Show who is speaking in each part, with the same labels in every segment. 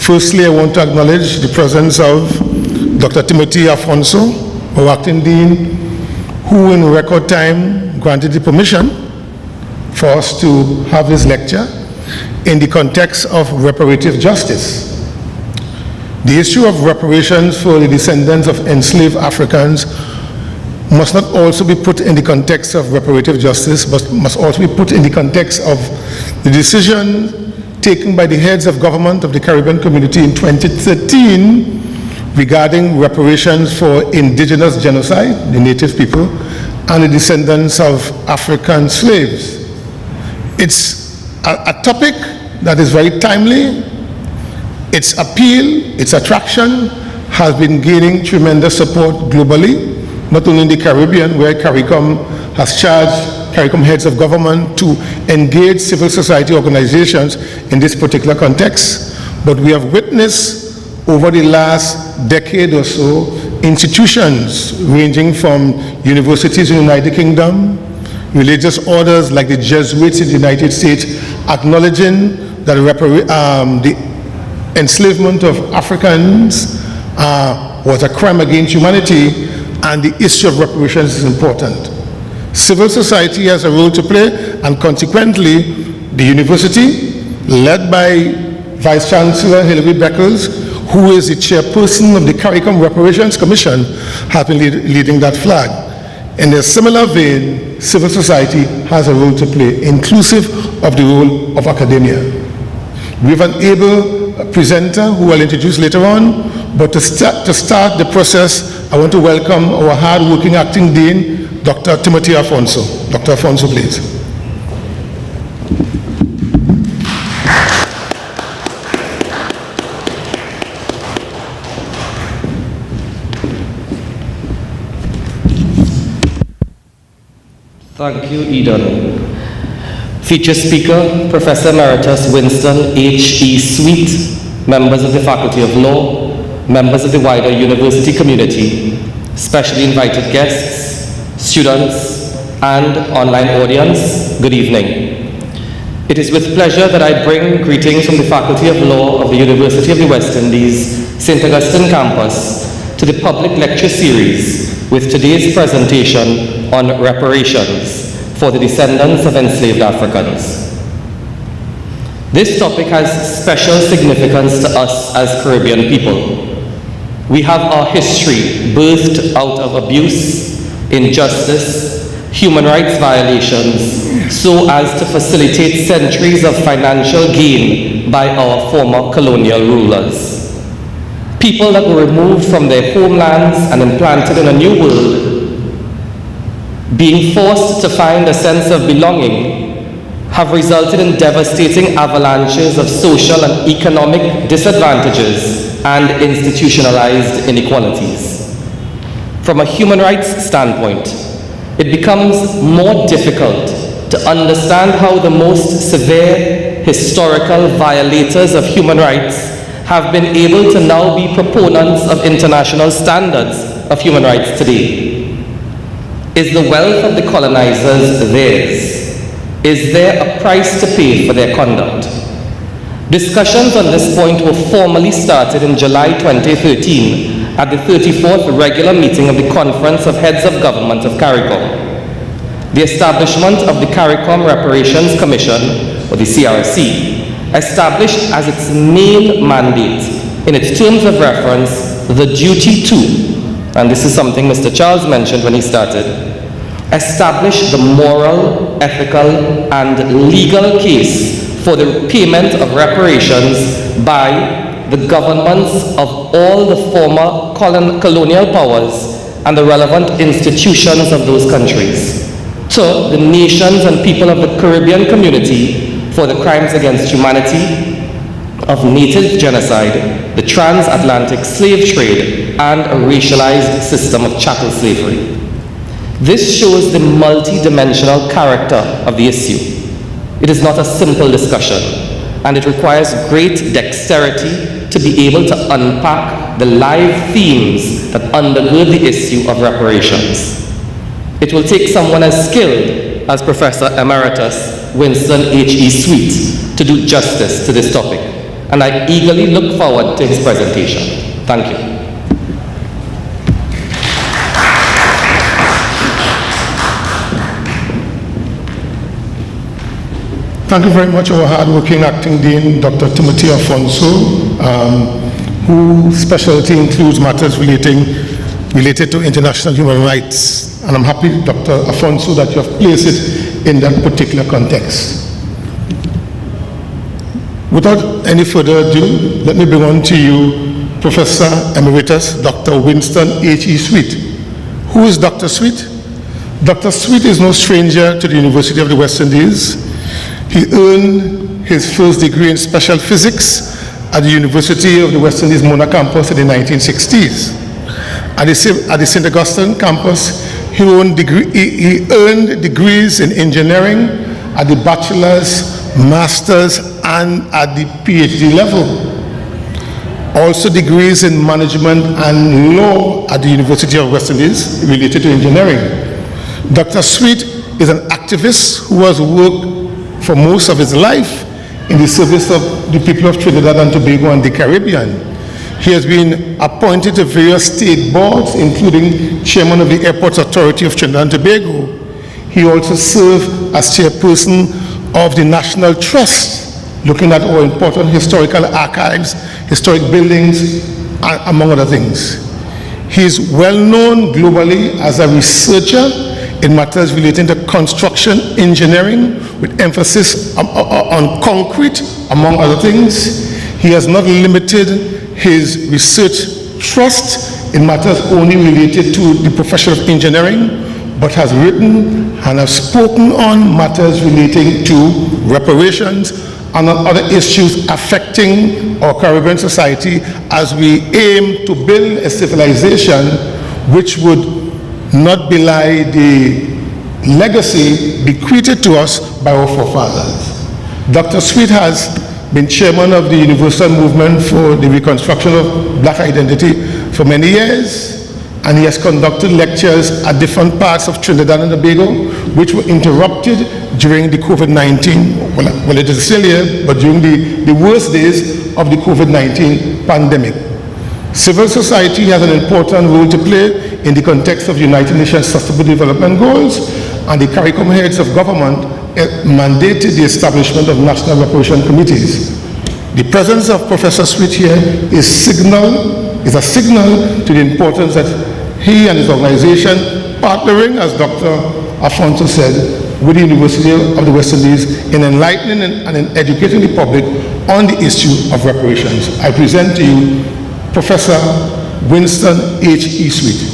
Speaker 1: Firstly, I want to acknowledge the presence of Dr. Timothy Afonso, our acting dean, who in record time granted the permission for us to have this lecture in the context of reparative justice. The issue of reparations for the descendants of enslaved Africans must not also be put in the context of reparative justice, but must also be put in the context of the decision taken by the heads of government of the Caribbean community in 2013 regarding reparations for indigenous genocide, the native people, and the descendants of African slaves. It's a topic that is very timely. Its appeal, its attraction has been gaining tremendous support globally, not only in the Caribbean, where CARICOM has charged CARICOM heads of government to engage civil society organizations in this particular context, but we have witnessed over the last decade or so institutions ranging from universities in the United Kingdom, religious orders like the Jesuits in the United States, acknowledging that the enslavement of Africans was a crime against humanity, and the issue of reparations is important. Civil society has a role to play, and consequently, the university, led by Vice Chancellor Hilary Beckles, who is the chairperson of the CARICOM Reparations Commission, has been leading that flag. In a similar vein, civil society has a role to play, inclusive of the role of academia. We have an able presenter who I'll introduce later on, but to start the process, I want to welcome our hard-working acting dean, Dr. Timothy Afonso. Dr. Afonso, please.
Speaker 2: Thank you, Eden. Feature speaker, Professor Emeritus Winston H.E. Suite, members of the Faculty of Law, members of the wider university community, specially invited guests, students, and online audience, good evening. It is with pleasure that I bring greetings from the Faculty of Law of the University of the West Indies, St. Augustine campus, to the public lecture series with today's presentation on reparations for the descendants of enslaved Africans. This topic has special significance to us as Caribbean people. We have our history birthed out of abuse, injustice, human rights violations, so as to facilitate centuries of financial gain by our former colonial rulers. People that were removed from their homelands and implanted in a new world, being forced to find a sense of belonging, have resulted in devastating avalanches of social and economic disadvantages and institutionalized inequalities. From a human rights standpoint, it becomes more difficult to understand how the most severe historical violators of human rights have been able to now be proponents of international standards of human rights today. Is the wealth of the colonizers theirs? Is there a price to pay for their conduct? Discussions on this point were formally started in July 2013 at the 34th regular meeting of the Conference of Heads of Government of CARICOM. The establishment of the CARICOM Reparations Commission, or the CRC, established as its main mandate, in its terms of reference, the duty to, and this is something Mr. Charles mentioned when he started, establish the moral, ethical, and legal case for the payment of reparations by the governments of all the former colonial powers and the relevant institutions of those countries to the nations and people of the Caribbean community for the crimes against humanity of native genocide, the transatlantic slave trade, and a racialized system of chattel slavery. This shows the multi-dimensional character of the issue. It is not a simple discussion, and it requires great dexterity to be able to unpack the live themes that undergird the issue of reparations. It will take someone as skilled as Professor Emeritus Winston H.E. Suite to do justice to this topic. and I eagerly look forward to his presentation. Thank you.
Speaker 1: Thank you very much, our hard-working acting dean, Dr. Timothy Afonso, whose specialty includes matters related to international human rights. And I'm happy, Dr. Afonso, that you have placed it in that particular context. Without any further ado, let me bring on to you Professor Emeritus Dr. Winston H.E. Suite. Who is Dr. Suite? Dr. Suite is no stranger to the University of the West Indies. He earned his first degree in special physics at the University of the West Indies Mona campus in the 1960s. At the St. Augustine campus, he earned degrees in engineering at the bachelor's, master's, and at the PhD level. Also degrees in management and law at the University of West Indies related to engineering. Dr. Suite is an activist who has worked for most of his life in the service of the people of Trinidad and Tobago and the Caribbean. He has been appointed to various state boards, including Chairman of the Airports Authority of Trinidad and Tobago. He also served as chairperson of the National Trust, looking at our important historical archives, historic buildings, among other things. He is well known globally as a researcher in matters relating to construction engineering, with emphasis on concrete, among other things. He has not limited his research trust in matters only related to the profession of engineering, but has written and has spoken on matters relating to reparations and on other issues affecting our Caribbean society as we aim to build a civilization which would not belie the legacy bequeathed to us by our forefathers. Dr. Suite has been chairman of the Universal Movement for the Reconstruction of Black Identity for many years, and he has conducted lectures at different parts of Trinidad and Tobago, which were interrupted during the COVID-19, well, it is still here, but during the worst days of the COVID-19 pandemic. Civil society has an important role to play in the context of United Nations Sustainable Development Goals, and the CARICOM heads of government mandated the establishment of national reparation committees. The presence of Professor Suite here is a signal to the importance that he and his organization, partnering, as Dr. Afonso said, with the University of the West Indies in enlightening and in educating the public on the issue of reparations. I present to you Professor Winston H.E. Suite.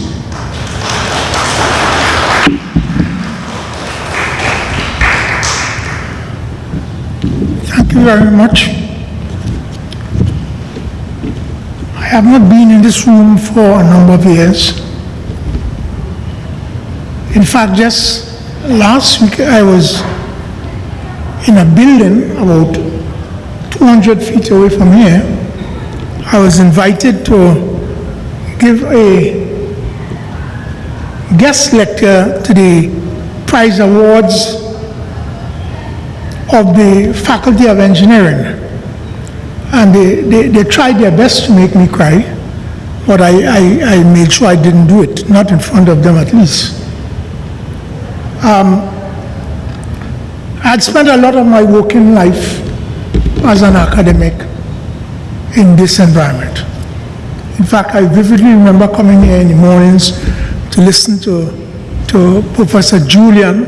Speaker 3: Thank you very much. I have not been in this room for a number of years. In fact, just last week I was in a building about 200 feet away from here. I was invited to give a guest lecture to the prize awards of the Faculty of Engineering. And they tried their best to make me cry, but I made sure I didn't do it, not in front of them at least. I'd spent a lot of my working life as an academic in this environment. In fact, I vividly remember coming here in the mornings to listen to Professor Julian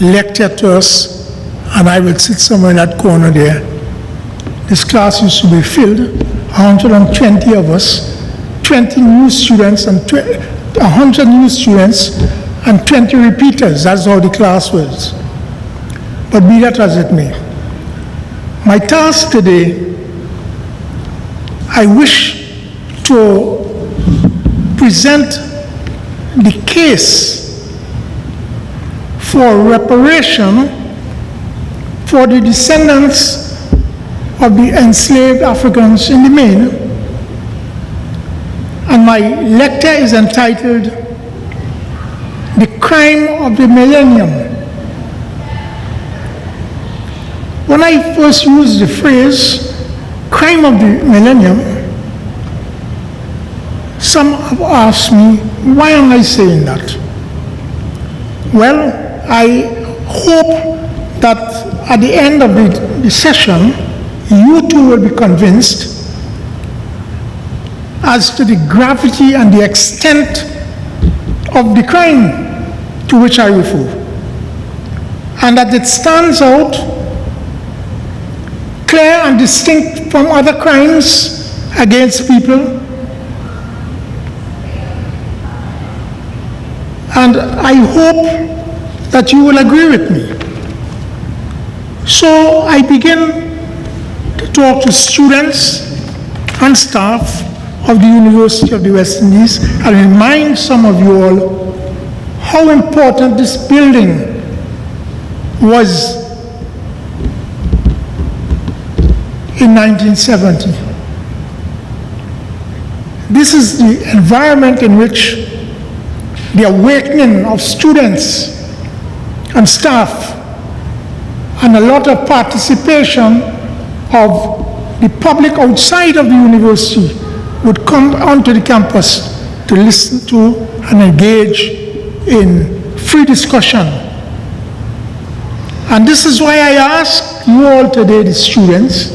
Speaker 3: lecture to us, and I would sit somewhere in that corner there. This class used to be filled, 120 of us, 20 new students and 100 new students and 20 repeaters. That's how the class was. But be that as it may, my task today, I wish to present the case for reparation for the descendants of the enslaved Africans in the main. And my lecture is entitled The Crime of the Millennium. When I first used the phrase crime of the millennium, some have asked me, why am I saying that? Well, I hope that at the end of the session, you too will be convinced as to the gravity and the extent of the crime to which I refer, and that it stands out clear and distinct from other crimes against people. And I hope that you will agree with me. So I begin to talk to students and staff of the University of the West Indies and remind some of you all how important this building was in 1970. This is the environment in which the awakening of students and staff and a lot of participation of the public outside of the university would come onto the campus to listen to and engage in free discussion. And this is why I ask you all today, the students,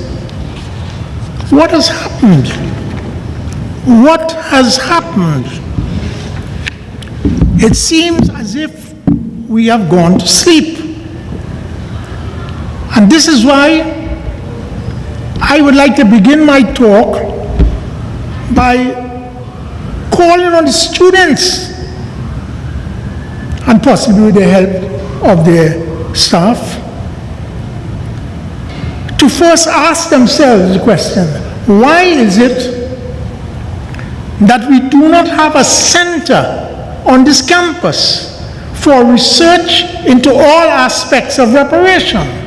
Speaker 3: what has happened? What has happened? It seems as if we have gone to sleep. And this is why I would like to begin my talk by calling on the students, and possibly with the help of their staff, to first ask themselves the question, why is it that we do not have a center on this campus for research into all aspects of reparation?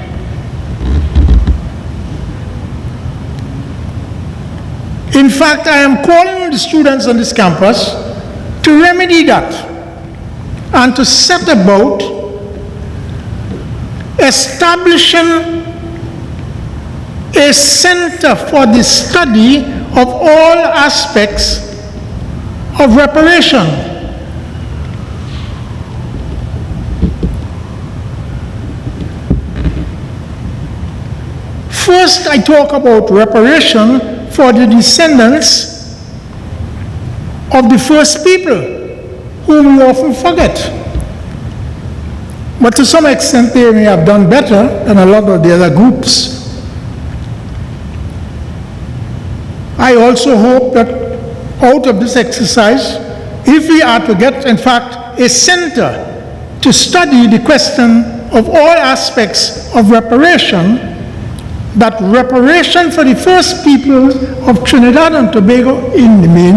Speaker 3: In fact, I am calling on the students on this campus to remedy that and to set about establishing a center for the study of all aspects of reparation. First, I talk about reparation for the descendants of the first people, whom we often forget. But to some extent, they may have done better than a lot of the other groups. I also hope that out of this exercise, if we are to get, in fact, a center to study the question of all aspects of reparation, that reparation for the first people of Trinidad and Tobago in the main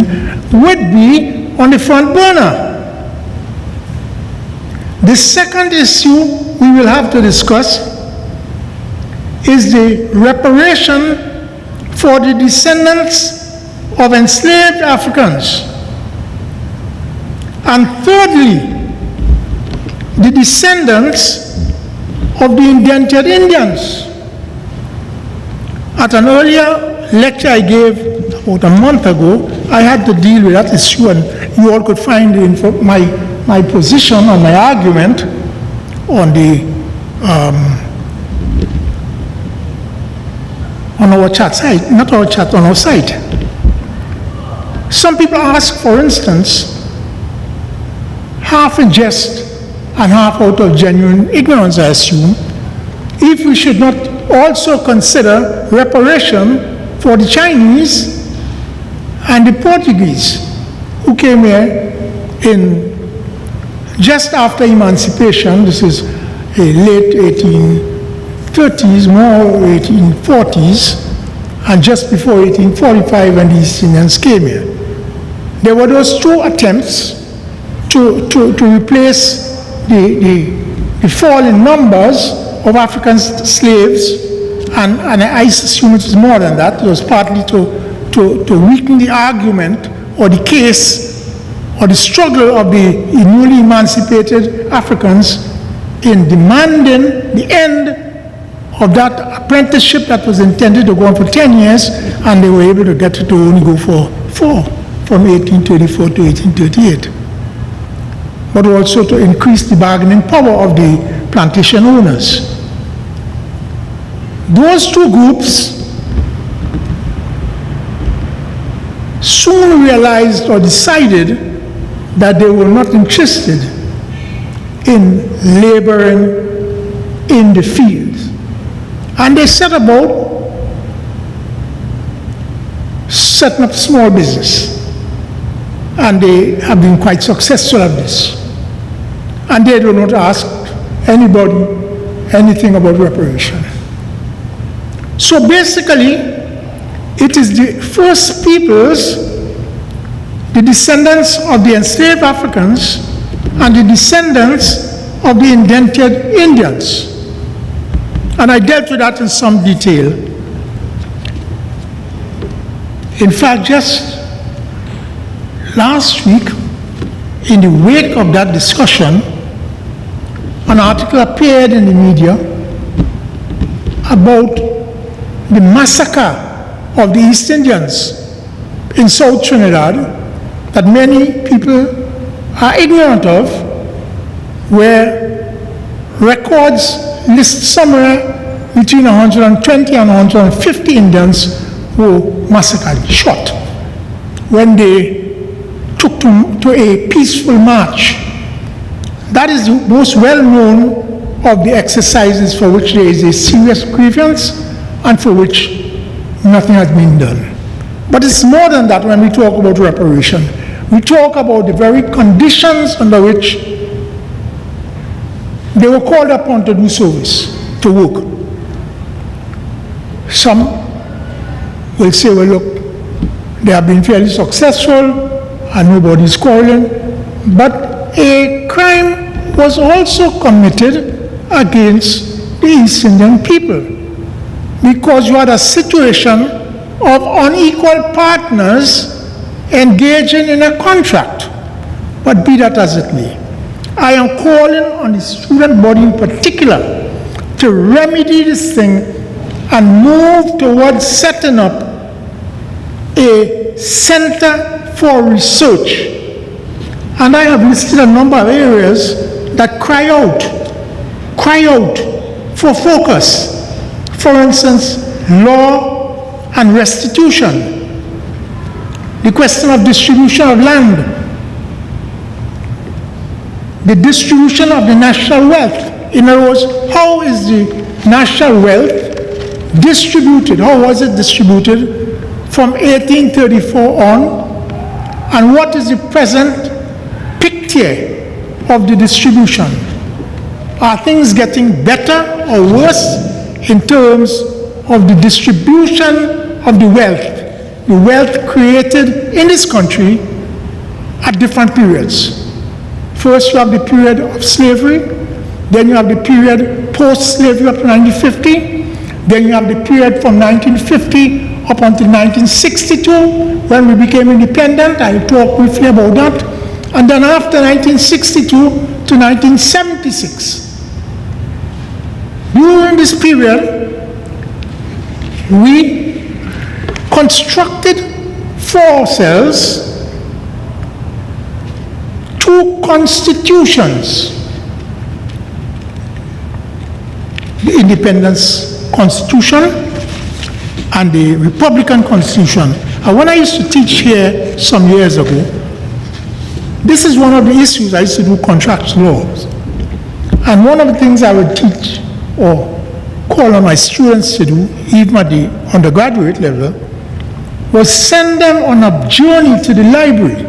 Speaker 3: would be on the front burner. The second issue we will have to discuss is the reparation for the descendants of enslaved Africans. And thirdly, the descendants of the indentured Indians. At an earlier lecture I gave about a month ago, I had to deal with that issue, and you all could find my position and my argument on the on our chat site, not our chat, on our site. Some people ask, for instance, half in jest and half out of genuine ignorance, I assume, if we should not also consider reparation for the Chinese and the Portuguese who came here in just after emancipation. This is a late 1830s, more 1840s, and just before 1845 when the East Indians came here. There were those two attempts to replace the fall in numbers of African slaves, and I assume it was more than that. It was partly to weaken the argument or the case or the struggle of the newly emancipated Africans in demanding the end of that apprenticeship that was intended to go on for 10 years, and they were able to get it to only go for 4, from 1834 to 1838. But also to increase the bargaining power of the plantation owners. Those two groups soon realized or decided that they were not interested in laboring in the fields. And they set about setting up small business. And they have been quite successful at this. And they do not ask anybody anything about reparation. So basically, it is the first peoples, the descendants of the enslaved Africans, and the descendants of the indentured Indians. And I dealt with that in some detail. In fact, just last week, in the wake of that discussion, an article appeared in the media about the massacre of the East Indians in South Trinidad that many people are ignorant of, where records list somewhere between 120 and 150 Indians were massacred, shot, when they took to a peaceful march. That is the most well-known of the exercises for which there is a serious grievance and for which nothing has been done. But it's more than that when we talk about reparation. We talk about the very conditions under which they were called upon to do service, to work. Some will say, well, look, they have been fairly successful and nobody's quarreling, but a crime was also committed against the East Indian people, because you had a situation of unequal partners engaging in a contract. But be that as it may, I am calling on the student body in particular to remedy this thing and move towards setting up a center for research. And I have listed a number of areas that cry out for focus. For instance, law and restitution, the question of distribution of land, the distribution of the national wealth. In other words, how is the national wealth distributed? How was it distributed from 1834 on? And what is the present picture of the distribution? Are things getting better or worse in terms of the distribution of the wealth created in this country at different periods? First, you have the period of slavery, then you have the period post-slavery up to 1950, then you have the period from 1950 up until 1962, when we became independent. I'll talk briefly about that. And then after 1962 to 1976. During this period, we constructed for ourselves two constitutions: the Independence Constitution and the Republican Constitution. And when I used to teach here some years ago, this is one of the issues. I used to do contract laws. And one of the things I would teach or call on my students to do, even at the undergraduate level, was send them on a journey to the library.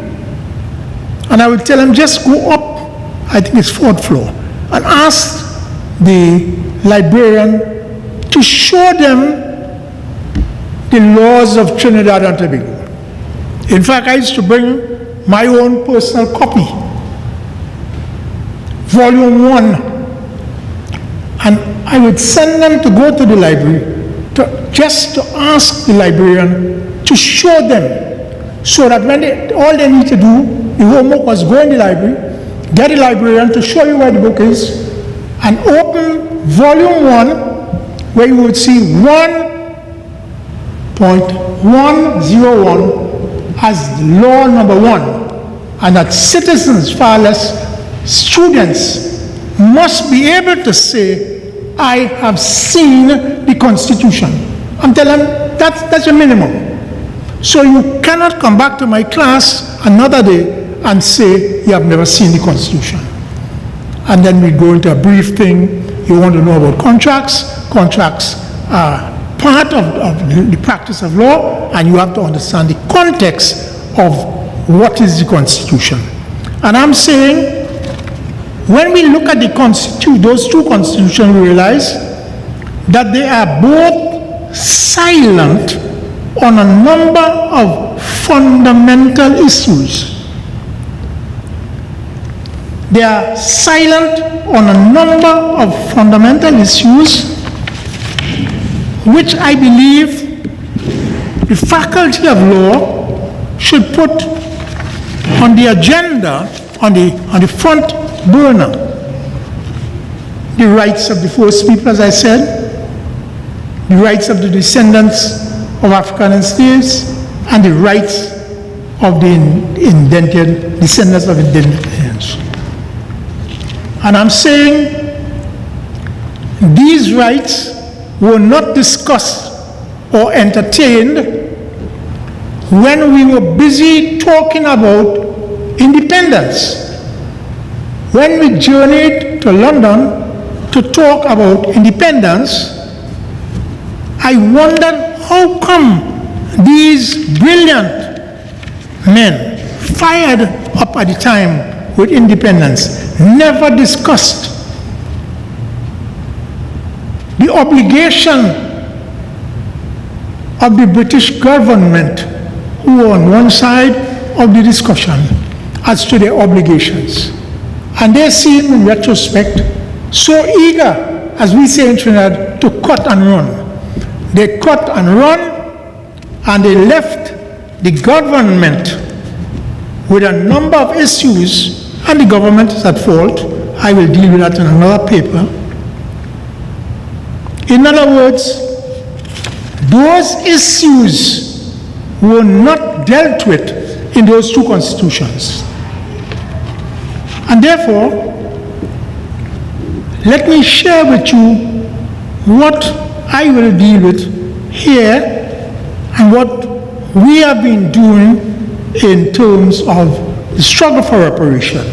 Speaker 3: And I would tell them, just go up, I think it's 4th floor, and ask the librarian to show them the laws of Trinidad and Tobago. In fact, I used to bring my own personal copy, volume 1, and I would send them to go to the library just to ask the librarian to show them, so that when all they need to do, the homework was go in the library, get the librarian to show you where the book is, and open volume 1 where you would see 1.101 as law number 1, and that citizens, far less students, must be able to say, I have seen the Constitution. I'm telling them that's a minimum. So you cannot come back to my class another day and say you have never seen the Constitution. And then we go into a brief thing. You want to know about contracts. Contracts are part of the practice of law, and you have to understand the context of what is the Constitution. And I'm saying, when we look at the those two constitutions, we realize that they are both silent on a number of fundamental issues. They are silent on a number of fundamental issues which I believe the faculty of law should put on the agenda, on the front burner. The rights of the first people, as I said, the rights of the descendants of African enslaved, and the rights of the indented descendants of indented aliens. And I'm saying these rights were not discussed or entertained when we were busy talking about independence. When we journeyed to London to talk about independence, I wondered how come these brilliant men, fired up at the time with independence, never discussed the obligation of the British government, who were on one side of the discussion as to their obligations. And they seem, in retrospect, so eager, as we say in Trinidad, to cut and run. They cut and run, and they left the government with a number of issues, and the government is at fault. I will deal with that in another paper. In other words, those issues were not dealt with in those two constitutions. And therefore, let me share with you what I will deal with here and what we have been doing in terms of the struggle for reparation.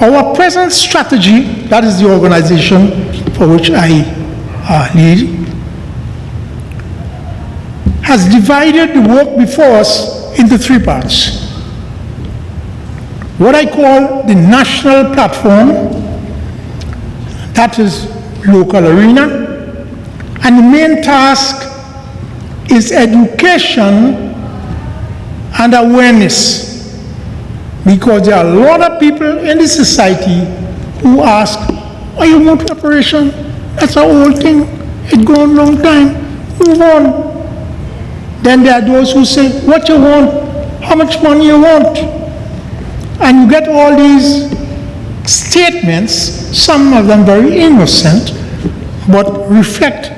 Speaker 3: Our present strategy, that is the organization for which I lead, has divided the work before us into 3 parts. What I call the national platform, that is local arena, and the main task is education and awareness, because there are a lot of people in the society who ask, "Oh, you want reparation? That's an old thing. It's gone a long time. Move on." Then there are those who say, "What you want? How much money you want?" And you get all these statements, some of them very innocent, but reflect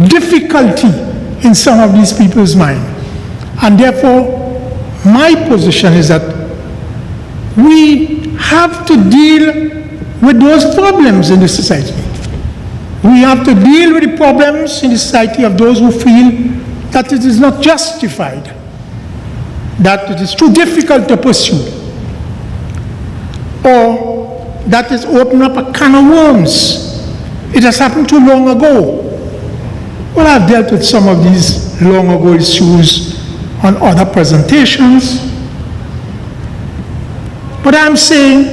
Speaker 3: difficulty in some of these people's mind. And therefore, my position is that we have to deal with those problems in the society. We have to deal with the problems in the society of those who feel that it is not justified, that it is too difficult to pursue, or that is opening up a can of worms. It has happened too long ago. Well, I've dealt with some of these long ago issues on other presentations. But I'm saying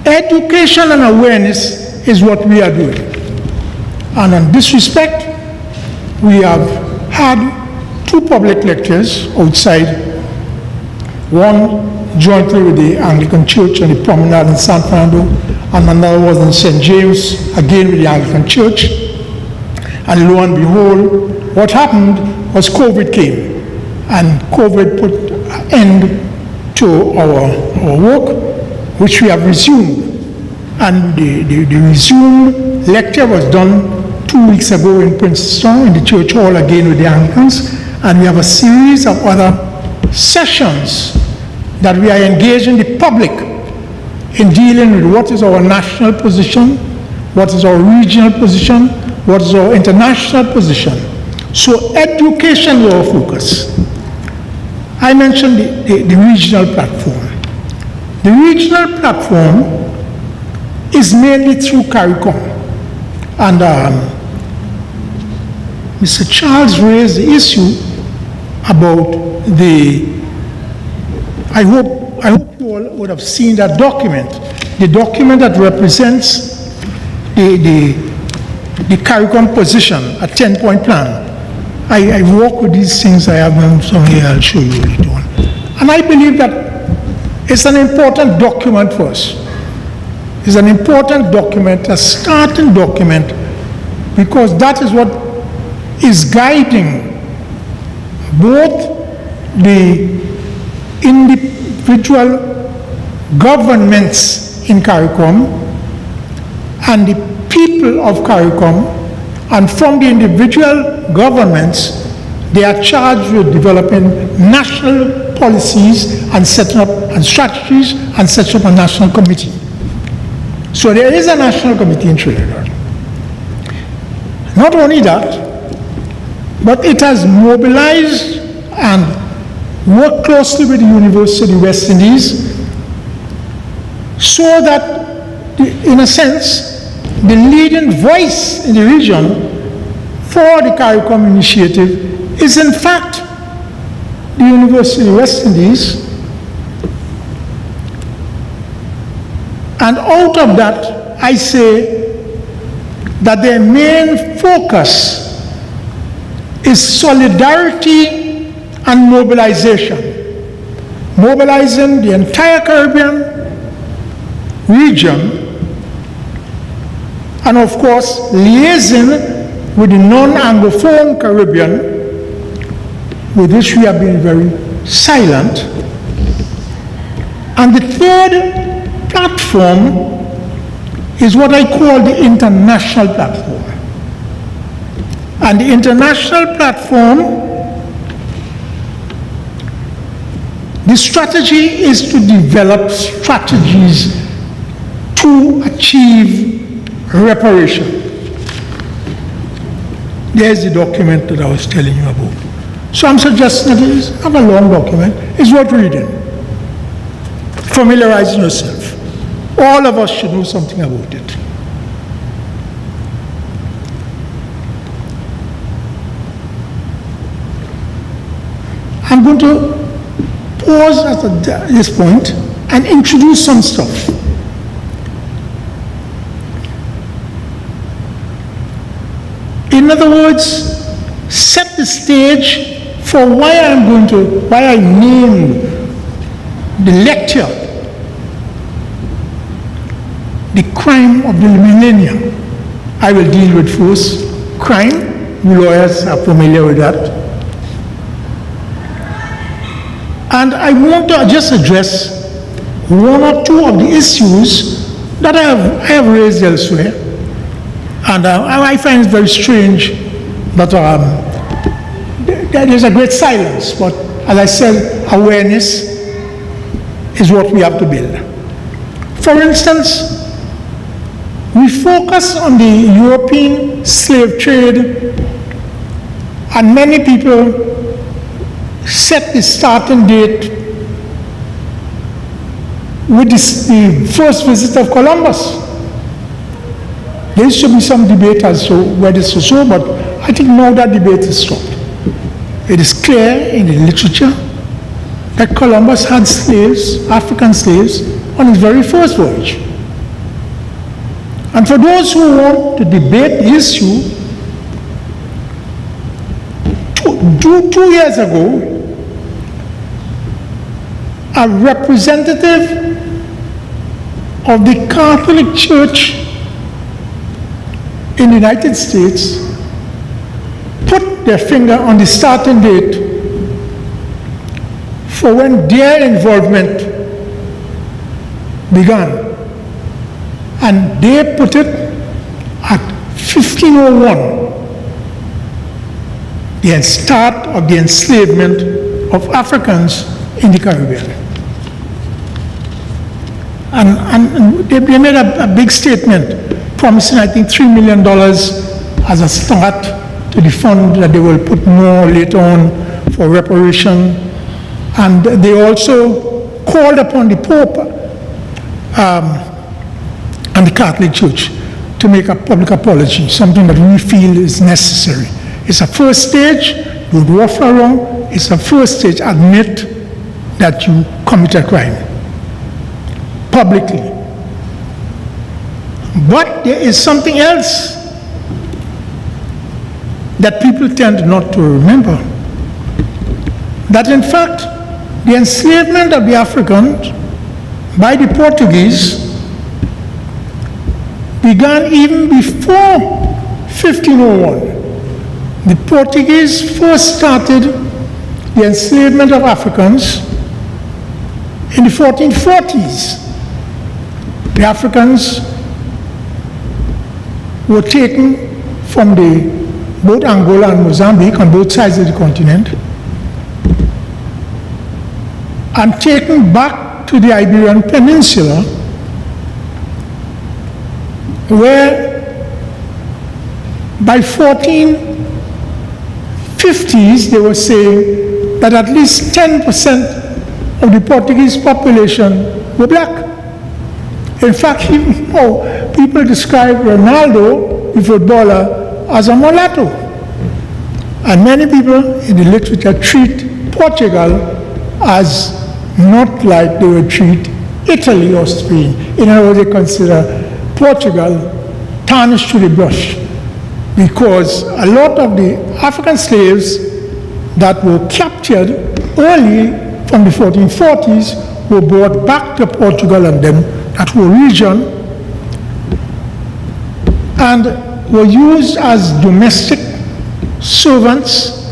Speaker 3: education and awareness is what we are doing. And in this respect, we have had 2 public lectures outside, one jointly with the Anglican Church and the Promenade in San Fernando, and another was in St. James, again with the Anglican Church. And lo and behold, what happened was COVID came, and COVID put an end to our work, which we have resumed. And the resumed lecture was done 2 weeks ago in Princeton, in the church hall again with the Anglicans. And we have a series of other sessions that we are engaging the public in dealing with what is our national position, what is our regional position, what is our international position. So education is our focus. I mentioned the regional platform. The regional platform is mainly through CARICOM. And Mr. Charles raised the issue about I hope you all would have seen that document, the document that represents the CARICOM position, a 10-point plan. I work with these things, I have them somewhere, I'll show you later on. And I believe that it's an important document for us. It's an important document, a starting document, because that is what is guiding both the individual governments in CARICOM and the people of CARICOM, and from the individual governments, they are charged with developing national policies and setting up and strategies and setting up a national committee. So there is a national committee in Trinidad. Not only that, but it has mobilized and worked closely with the University of the West Indies so that, in a sense, the leading voice in the region for the CARICOM initiative is in fact the University of the West Indies. And out of that, I say that their main focus is solidarity and mobilization. Mobilizing the entire Caribbean region, and of course, liaising with the non-Anglophone Caribbean, with which we have been very silent. And the third platform is what I call the international platform. And the international platform, the strategy is to develop strategies to achieve reparation. There's the document that I was telling you about. So I'm suggesting that it's not a long document, it's worth reading. Familiarizing yourself. All of us should know something about it. I'm going to pause at this point and introduce some stuff. In other words, set the stage for why I name the lecture the crime of the millennium. I will deal with first crime. You lawyers are familiar with that. And I want to just address one or two of the issues that I have raised elsewhere. And I find it very strange that there is a great silence, but as I said, awareness is what we have to build. For instance, we focus on the European slave trade, and many people set the starting date with the first visit of Columbus. There used to be some debate as to whether this was so, but I think now that debate is stopped. It is clear in the literature that Columbus had slaves, African slaves, on his very first voyage. And for those who want to debate the issue, 2 years ago, a representative of the Catholic Church in the United States put their finger on the starting date for when their involvement began. And they put it at 1501, the start of the enslavement of Africans in the Caribbean. And they made a big statement, promising, I think, $3 million as a start to the fund that they will put more later on for reparation. And they also called upon the Pope and the Catholic Church to make a public apology, something that we feel is necessary. It's a first stage, don't waffle around. It's a first stage, admit that you commit a crime publicly. But there is something else that people tend not to remember. That in fact, the enslavement of the Africans by the Portuguese began even before 1501. The Portuguese first started the enslavement of Africans in the 1440s. The Africans were taken from both Angola and Mozambique on both sides of the continent and taken back to the Iberian Peninsula, where by 1450s they were saying that at least 10% of the Portuguese population were black. In fact, even now, people describe Ronaldo, the footballer, as a mulatto. And many people in the literature treat Portugal as not like they would treat Italy or Spain. In other words, they consider Portugal tarnished to the brush, because a lot of the African slaves that were captured early from the 1440s were brought back to Portugal and then that whole region and were used as domestic servants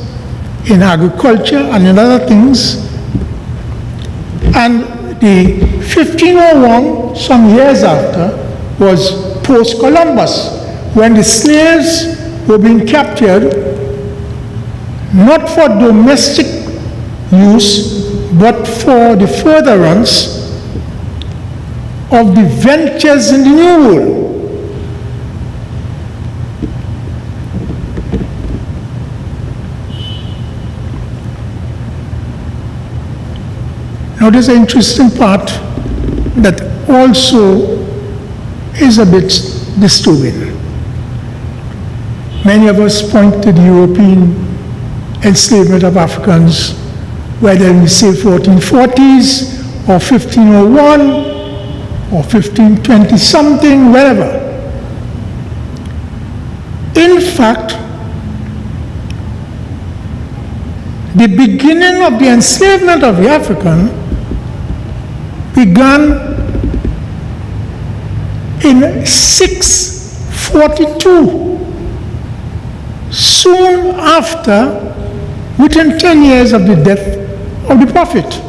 Speaker 3: in agriculture and in other things. And the 1501, some years after, was post-Columbus, when the slaves were being captured not for domestic use but for the furtherance of the ventures in the New World. Now there's an interesting part that also is a bit disturbing. Many of us point to the European enslavement of Africans, whether we say 1440s or 1501 or 1520 something, wherever. In fact, the beginning of the enslavement of the African began in 642. Soon after, within 10 years of the death of the Prophet.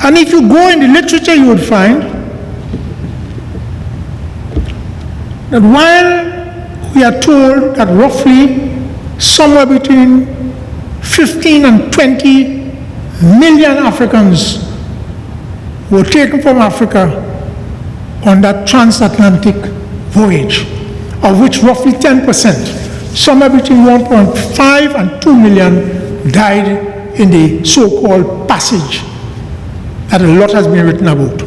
Speaker 3: And if you go in the literature, you would find that while we are told that roughly somewhere between 15 and 20 million Africans were taken from Africa on that transatlantic voyage, of which roughly 10%, somewhere between 1.5 and 2 million, died in the so-called passage that a lot has been written about.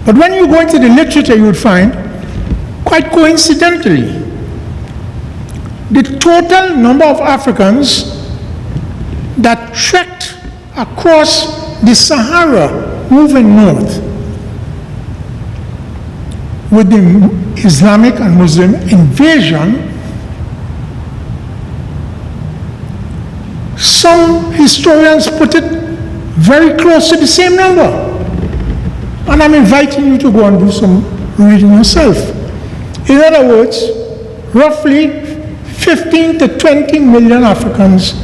Speaker 3: But when you go into the literature, you would find, quite coincidentally, the total number of Africans that trekked across the Sahara moving north with the Islamic and Muslim invasion, some historians put it very close to the same number. And I'm inviting you to go and do some reading yourself. In other words, roughly 15 to 20 million Africans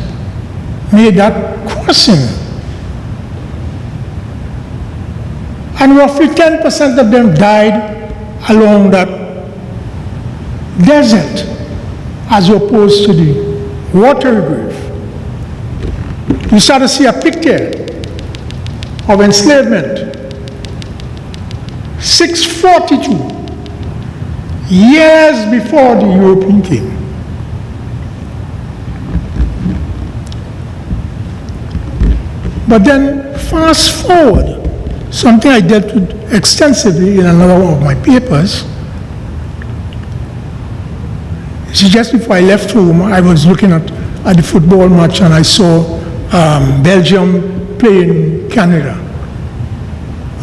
Speaker 3: made that crossing. And roughly 10% of them died along that desert as opposed to the watery grave. You start to see a picture of enslavement. 642, years before the European came. But then fast forward, something I dealt with extensively in another one of my papers. So just before I left home, I was looking at the football match and I saw Belgium playing Canada.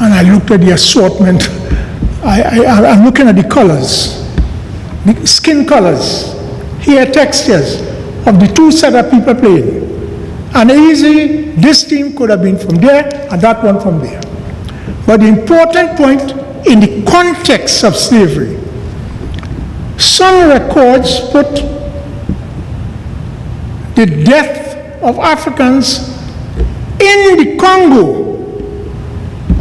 Speaker 3: And I looked at the assortment. I'm looking at the colors, the skin colors, hair textures of the two set of people playing. And easily, this team could have been from there and that one from there. But the important point in the context of slavery, some records put the death of Africans in the Congo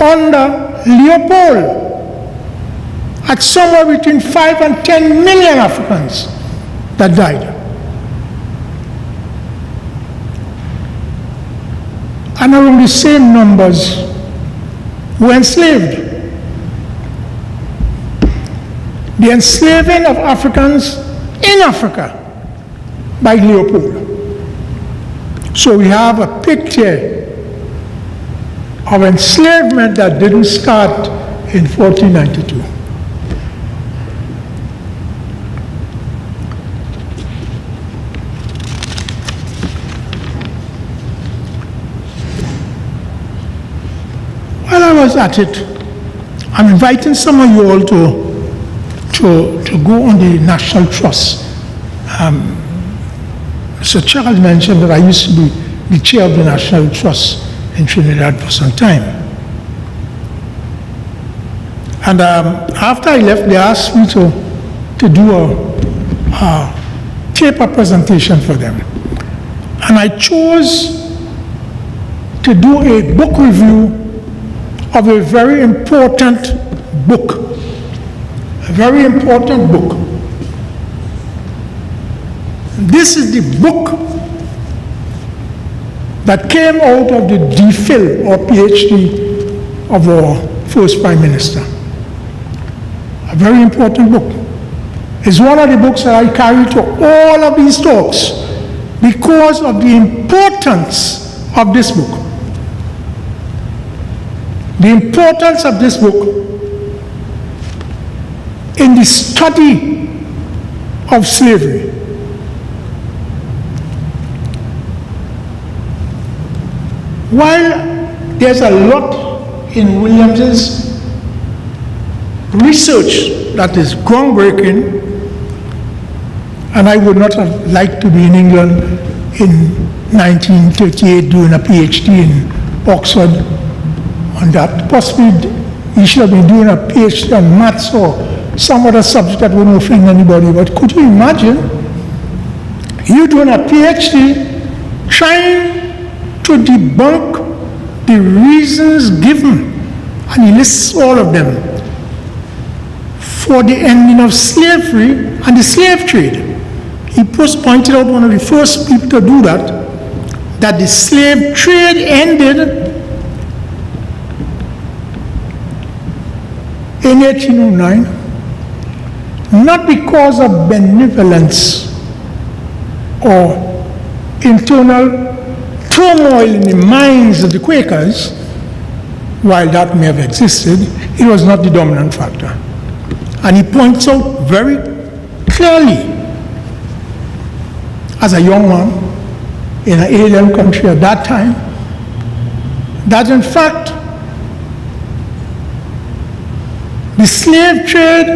Speaker 3: under Leopold at somewhere between 5 and 10 million Africans that died. And around the same numbers were enslaved. The enslaving of Africans in Africa by Leopold. So we have a picture of enslavement that didn't start in 1492. While I was at it, I'm inviting some of you all to go on the National Trust. Mr. Charles mentioned that I used to be the chair of the National Trust in Trinidad for some time. And after I left, they asked me to do a paper presentation for them. And I chose to do a book review of a very important book. A very important book. This is the book that came out of the DPhil or PhD of our first Prime Minister. A very important book. It's one of the books that I carry to all of these talks because of the importance of this book. The importance of this book in the study of slavery. While there's a lot in Williams's research that is groundbreaking, and I would not have liked to be in England in 1938 doing a PhD in Oxford on that. Possibly you should have been doing a PhD on maths or some other subject that wouldn't offend anybody. But could you imagine you doing a PhD trying to debunk the reasons given, and he lists all of them, for the ending of slavery and the slave trade. He first pointed out, one of the first people to do that the slave trade ended in 1809, not because of benevolence or internal turmoil in the minds of the Quakers. While that may have existed, it was not the dominant factor. And he points out very clearly, as a young man in an alien country at that time, that in fact the slave trade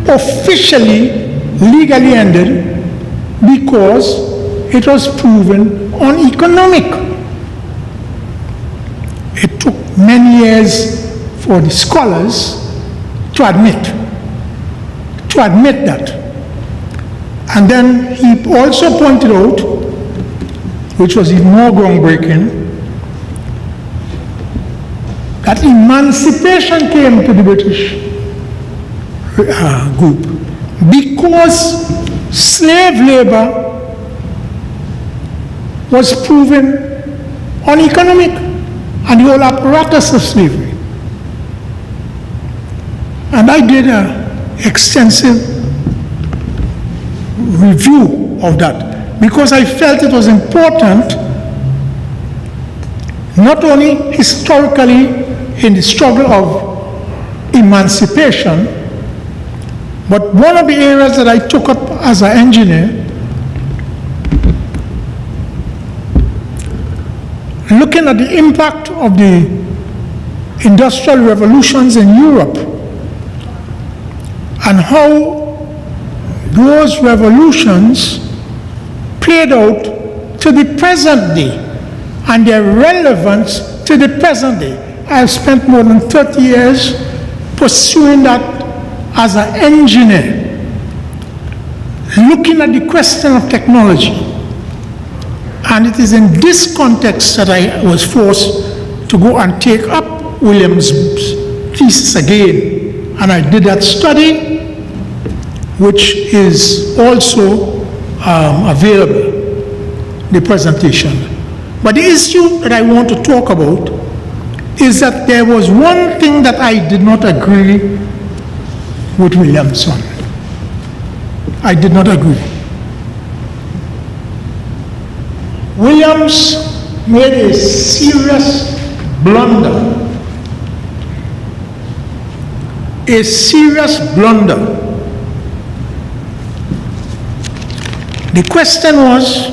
Speaker 3: officially, legally ended because it was proven uneconomic. It took many years for the scholars to admit that. And then he also pointed out, which was even more groundbreaking, that emancipation came to the British group because slave labor was proven uneconomic and the whole apparatus of slavery. And I did an extensive review of that because I felt it was important not only historically in the struggle of emancipation, but one of the areas that I took up as an engineer, looking at the impact of the industrial revolutions in Europe and how those revolutions played out to the present day and their relevance to the present day. I have spent more than 30 years pursuing that as an engineer, looking at the question of technology. And it is in this context that I was forced to go and take up Williams' thesis again. And I did that study, which is also available, the presentation. But the issue that I want to talk about is that there was one thing that I did not agree with Williams on. I did not agree. Williams made a serious blunder. A serious blunder. The question was,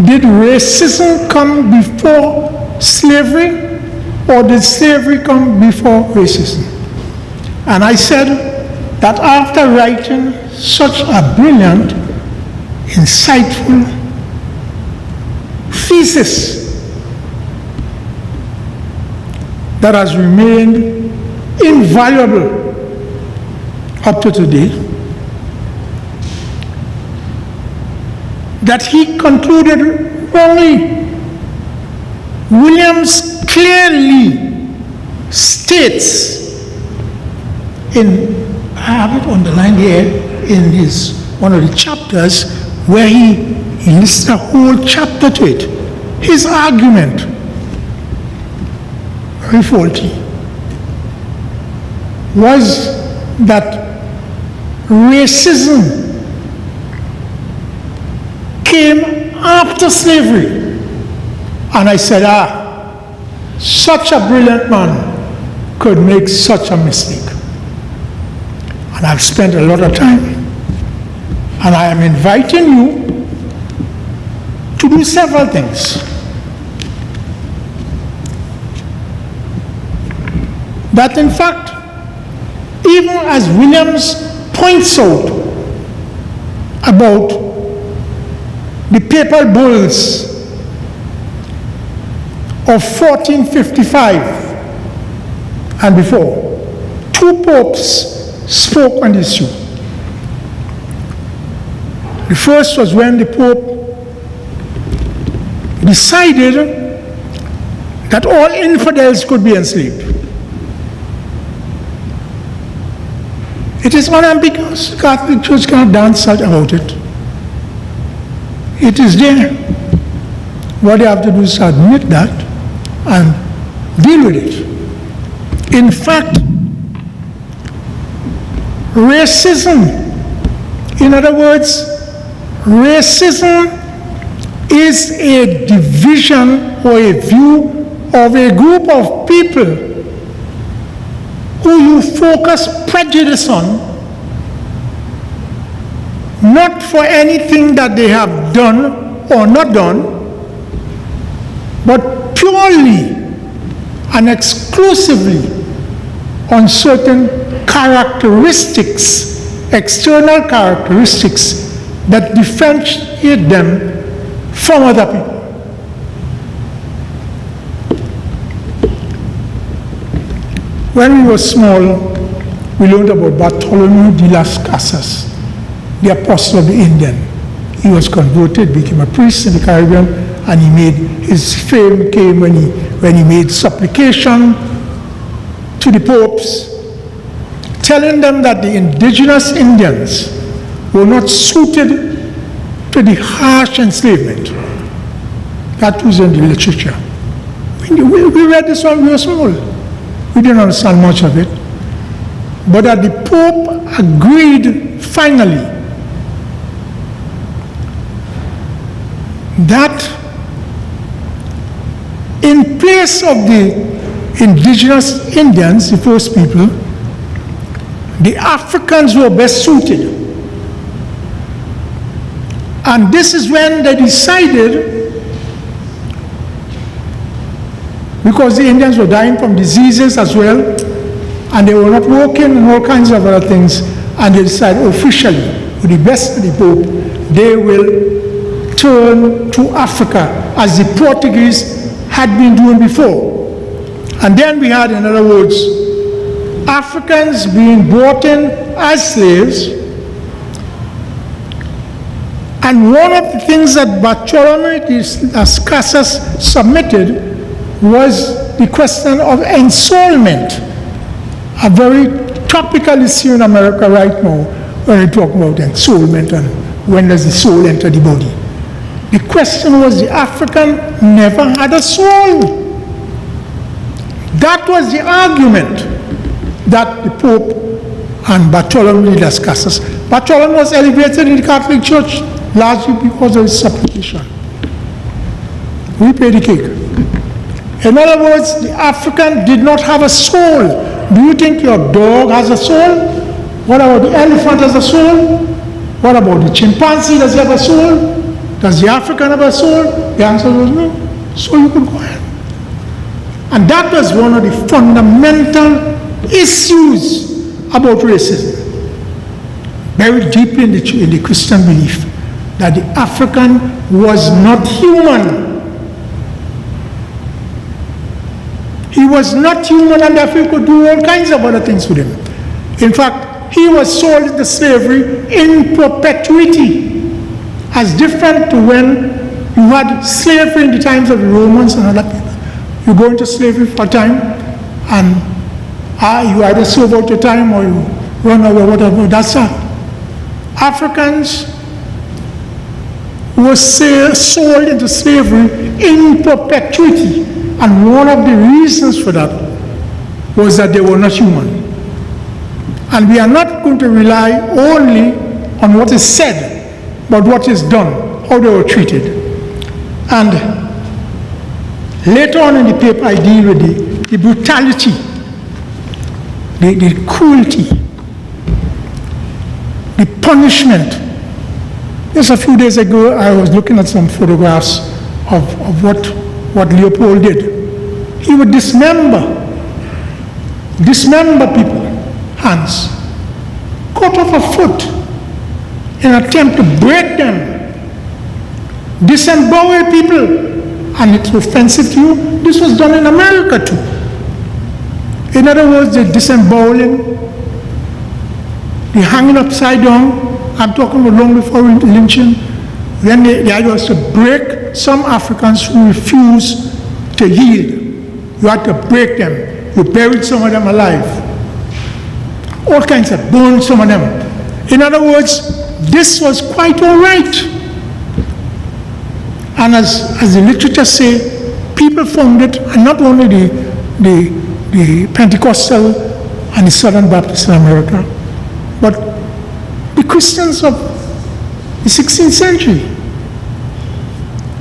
Speaker 3: did racism come before slavery, or did slavery come before racism? And I said that after writing such a brilliant, insightful thesis that has remained invaluable up to today, that he concluded wrongly. Williams clearly states in, I have it underlined here in his one of the chapters where he lists a whole chapter to it. His argument, very faulty, was that racism came after slavery. And I said, such a brilliant man could make such a mistake. And I've spent a lot of time. And I am inviting you to do several things. That in fact, even as Williams points out about the papal bulls of 1455 and before, two popes spoke on this issue. The first was when the Pope decided that all infidels could be enslaved. It is unambiguous. The Catholic Church cannot dance out about it. It is there. What they have to do is admit that and deal with it. In fact, racism, in other words, racism is a division or a view of a group of people who you focus prejudice on, not for anything that they have done or not done, but purely and exclusively on certain characteristics, external characteristics that differentiate them from other people. When we were small, we learned about Bartholomew de las Casas. the apostle of the Indian. He was converted, became a priest in the Caribbean, and his fame came when he made supplication to the popes, telling them that the indigenous Indians were not suited to the harsh enslavement. That was in the literature. We read this when we were small. We didn't understand much of it. But that the Pope agreed finally that in place of the indigenous Indians, the first people, the Africans were best suited. And this is when they decided, because the Indians were dying from diseases as well, and they were not working and all kinds of other things, and they decided officially, with the best of the Pope, they will turn to Africa as the Portuguese had been doing before. And then we had, in other words, Africans being brought in as slaves. And one of the things that Bartholomew de las Casas submitted was the question of ensoulment, a very topical issue in America right now when we talk about ensoulment and when does the soul enter the body. The question was, the African never had a soul. That was the argument that the Pope and Bartholomew de las Casas. Bartholomew was elevated in the Catholic Church largely because of his supplication. We paid the cake. In other words, the African did not have a soul. Do you think your dog has a soul? What about the elephant has a soul? What about the chimpanzee? Does he have a soul? Does the African have a soul? The answer was no. So you could go ahead. And that was one of the fundamental issues about racism, buried deeply in the Christian belief, that the African was not human. He was not human, and therefore you could do all kinds of other things with him. In fact, he was sold into slavery in perpetuity, as different to when you had slavery in the times of the Romans and other people. You go into slavery for a time, and you either serve out your time or you run away, whatever. That's that. Africans were sold into slavery in perpetuity, and one of the reasons for that was that they were not human. And we are not going to rely only on what is said, but what is done, how they were treated. And later on in the paper, I deal with the brutality, the cruelty, the punishment. Just a few days ago, I was looking at some photographs of what Leopold did. He would dismember people, hands, cut off a foot in an attempt to break them, disembowel people. And it's offensive to you. This was done in America too. In other words, the disemboweling, the hanging upside down. I'm talking about long before lynching. Then the idea was to break some Africans who refused to yield. You had to break them. You buried some of them alive. All kinds of, burned some of them. In other words, this was quite all right. And as the literature say, people found it, and not only the Pentecostal and the Southern Baptists in America, but the Christians of the 16th century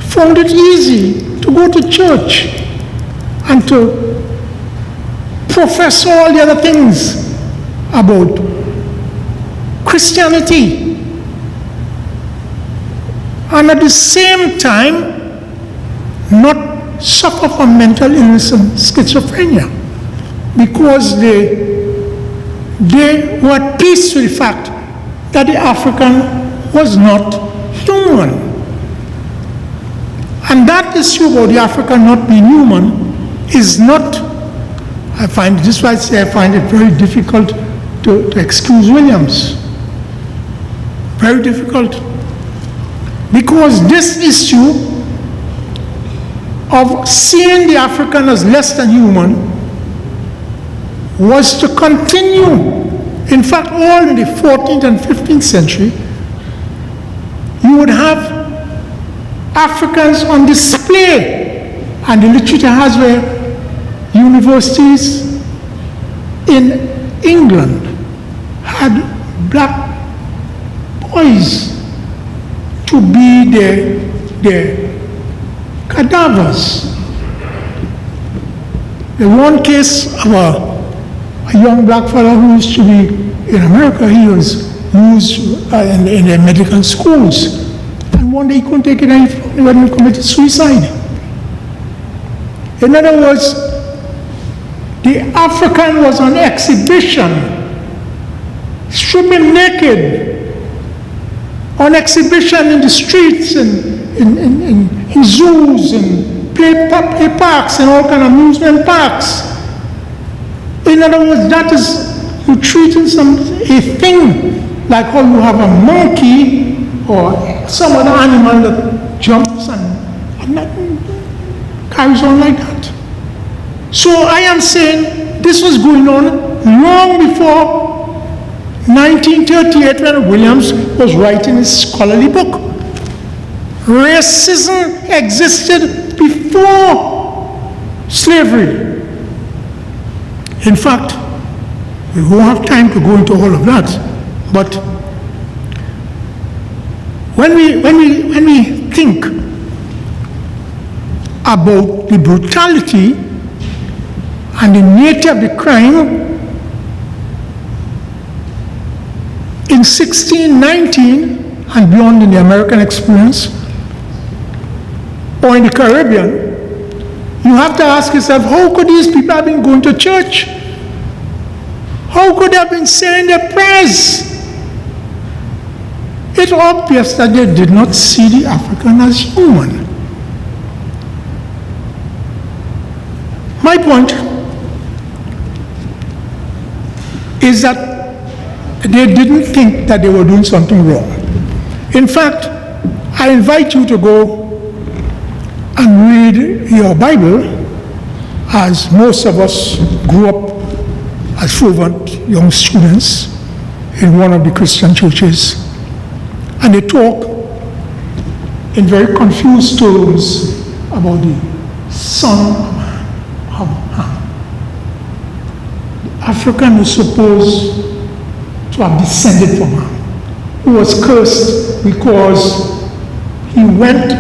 Speaker 3: found it easy to go to church and to profess all the other things about Christianity, and at the same time not suffer from mental illness and schizophrenia, because they were at peace with the fact that the African was not human. And that issue about the African not being human is not, I find it very difficult to excuse Williams. Very difficult. Because this issue of seeing the African as less than human was to continue. In fact, all in the 14th and 15th century, you would have Africans on display, and the literature has where universities in England had black boys to be their cadavers. The one case of a young black fellow who used to be in America, he was used in the medical schools. And one day he couldn't take it anymore, he went and committed suicide. In other words, the African was on exhibition, stripping naked, on exhibition in the streets and in zoos and play parks and all kind of amusement parks. In other words, that is, you treating a thing like how you have a monkey or some other animal that jumps and nothing carries on like that. So I am saying this was going on long before 1938 when Williams was writing his scholarly book. Racism existed before slavery. In fact, we won't have time to go into all of that, but when we think about the brutality and the nature of the crime, in 1619 and beyond in the American experience, or in the Caribbean, you have to ask yourself, how could these people have been going to church? How could they have been saying their prayers? It's obvious that they did not see the African as human. My point is that they didn't think that they were doing something wrong. In fact, I invite you to go and read your Bible, as most of us grew up as fervent young students in one of the Christian churches, and they talk in very confused terms about the Son of Ham. The African is supposed to have descended from Ham, who was cursed because he went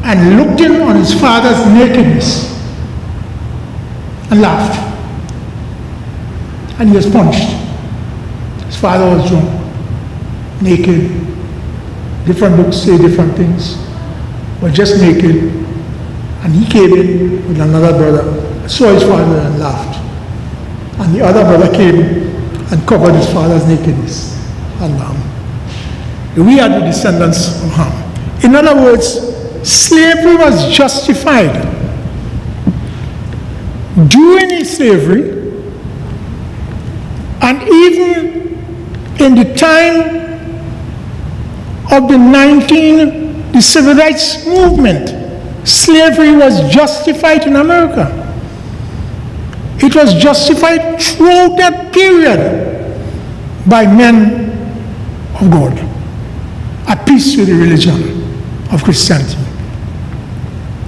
Speaker 3: and looked in on his father's nakedness and laughed. And he was punished. His father was drunk, naked. Different books say different things, but just naked. And he came in with another brother, saw his father and laughed. And the other brother came and covered his father's nakedness and laughed. We are the descendants of Ham. In other words, slavery was justified. During slavery, and even in the time of the civil rights movement, slavery was justified in America. It was justified throughout that period by men of God, at peace with the religion of Christianity,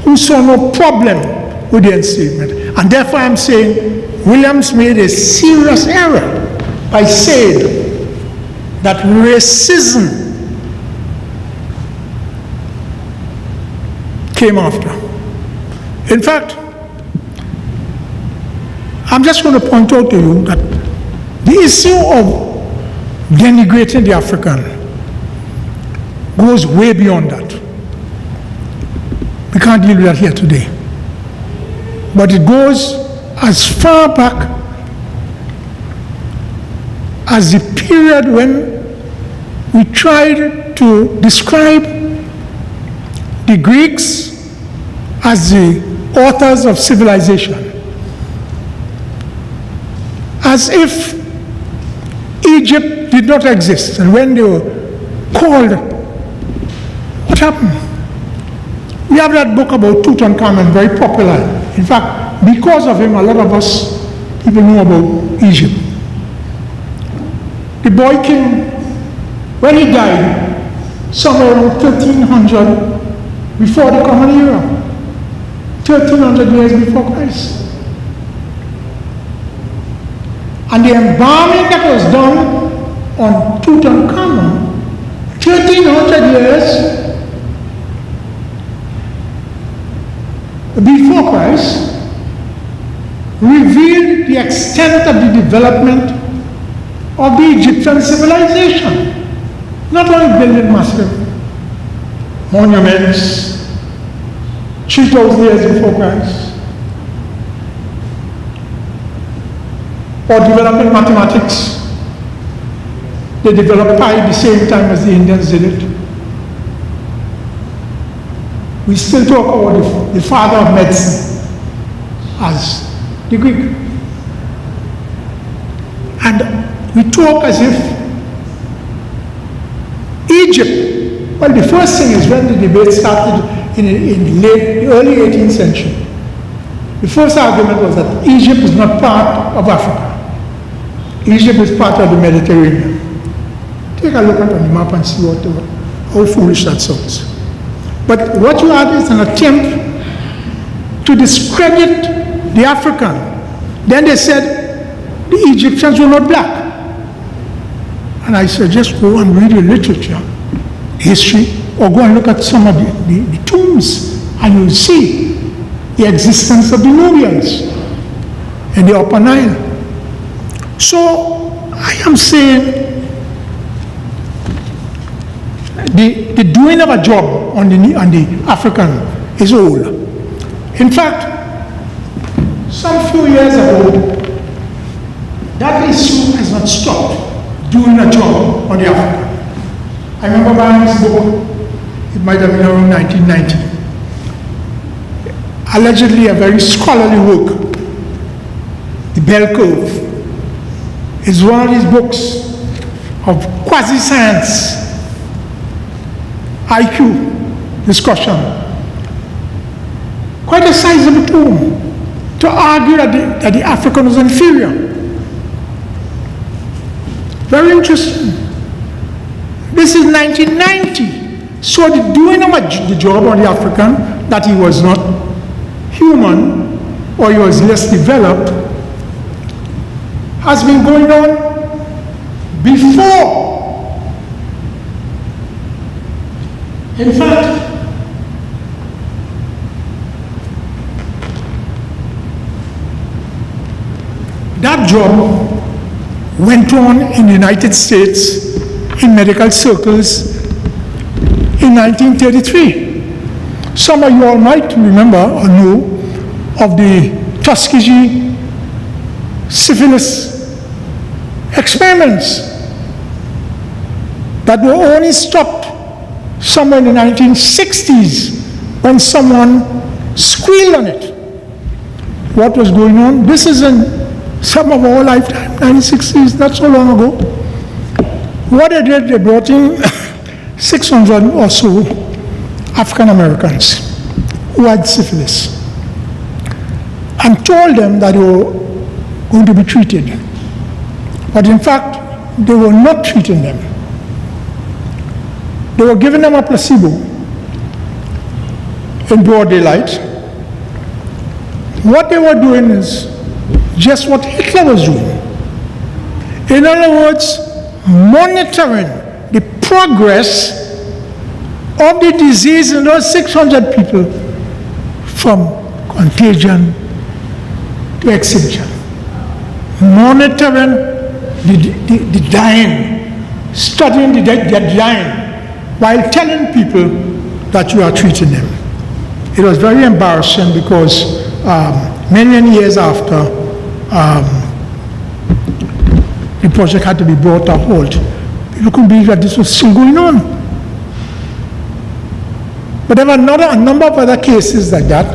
Speaker 3: who saw no problem with the enslavement. And therefore I'm saying Williams made a serious error by saying that racism came after. In fact, I'm just going to point out to you that the issue of denigrating the African goes way beyond that. We can't deal with that here today. But it goes as far back as the period when we tried to describe the Greeks as the authors of civilization, as if Egypt did not exist, and when they were called, what happened? We have that book about Tutankhamun, very popular. In fact, because of him, a lot of us people know about Egypt. The boy king, when he died, somewhere around 1300 before the Common Era, 1300 years before Christ. And the embalming that was done on Tutankhamun, 1300 years before Christ, revealed the extent of the development of the Egyptian civilization. Not only building massive monuments 3,000 years before Christ, or developing mathematics. They developed pi at the same time as the Indians did it. We still talk about the father of medicine as the Greek. And we talk as if Egypt, well, the first thing is when the debate started in the early 18th century. The first argument was that Egypt is not part of Africa. Egypt is part of the Mediterranean. Take a look at the map and see how foolish that sounds. But what you had is an attempt to discredit the African. Then they said the Egyptians were not black. And I suggest go and read the literature, history, or go and look at some of the tombs, and you'll see the existence of the Nubians in the Upper Nile. So I am saying the doing of a job on the African is old. In fact, some few years ago, that issue has not stopped doing a job on the African. I remember buying this book, it might have been around 1990. Allegedly a very scholarly work, The Bell Curve, is one of these books of quasi-science, IQ discussion. Quite a sizable tome to argue that the African was inferior. Very interesting. This is 1990. So the doing of the job on the African, that he was not human or he was less developed, has been going on before. In fact, that job went on in the United States in medical circles in 1933. Some of you all might remember or know of the Tuskegee syphilis experiments that were only stopped somewhere in the 1960s when someone squealed on it. What was going on? This is in some of our lifetime, 1960s, not so long ago. What they did, they brought in 600 or so African Americans who had syphilis and told them that they were going to be treated. But in fact, they were not treating them. They were giving them a placebo in broad daylight. What they were doing is just what Hitler was doing. In other words, monitoring the progress of the disease in those 600 people from contagion to extinction. Monitoring the dying, studying the dying, while telling people that you are treating them. It was very embarrassing because many years after, the project had to be brought to a halt. People couldn't believe that this was still going on. But there were a number of other cases like that,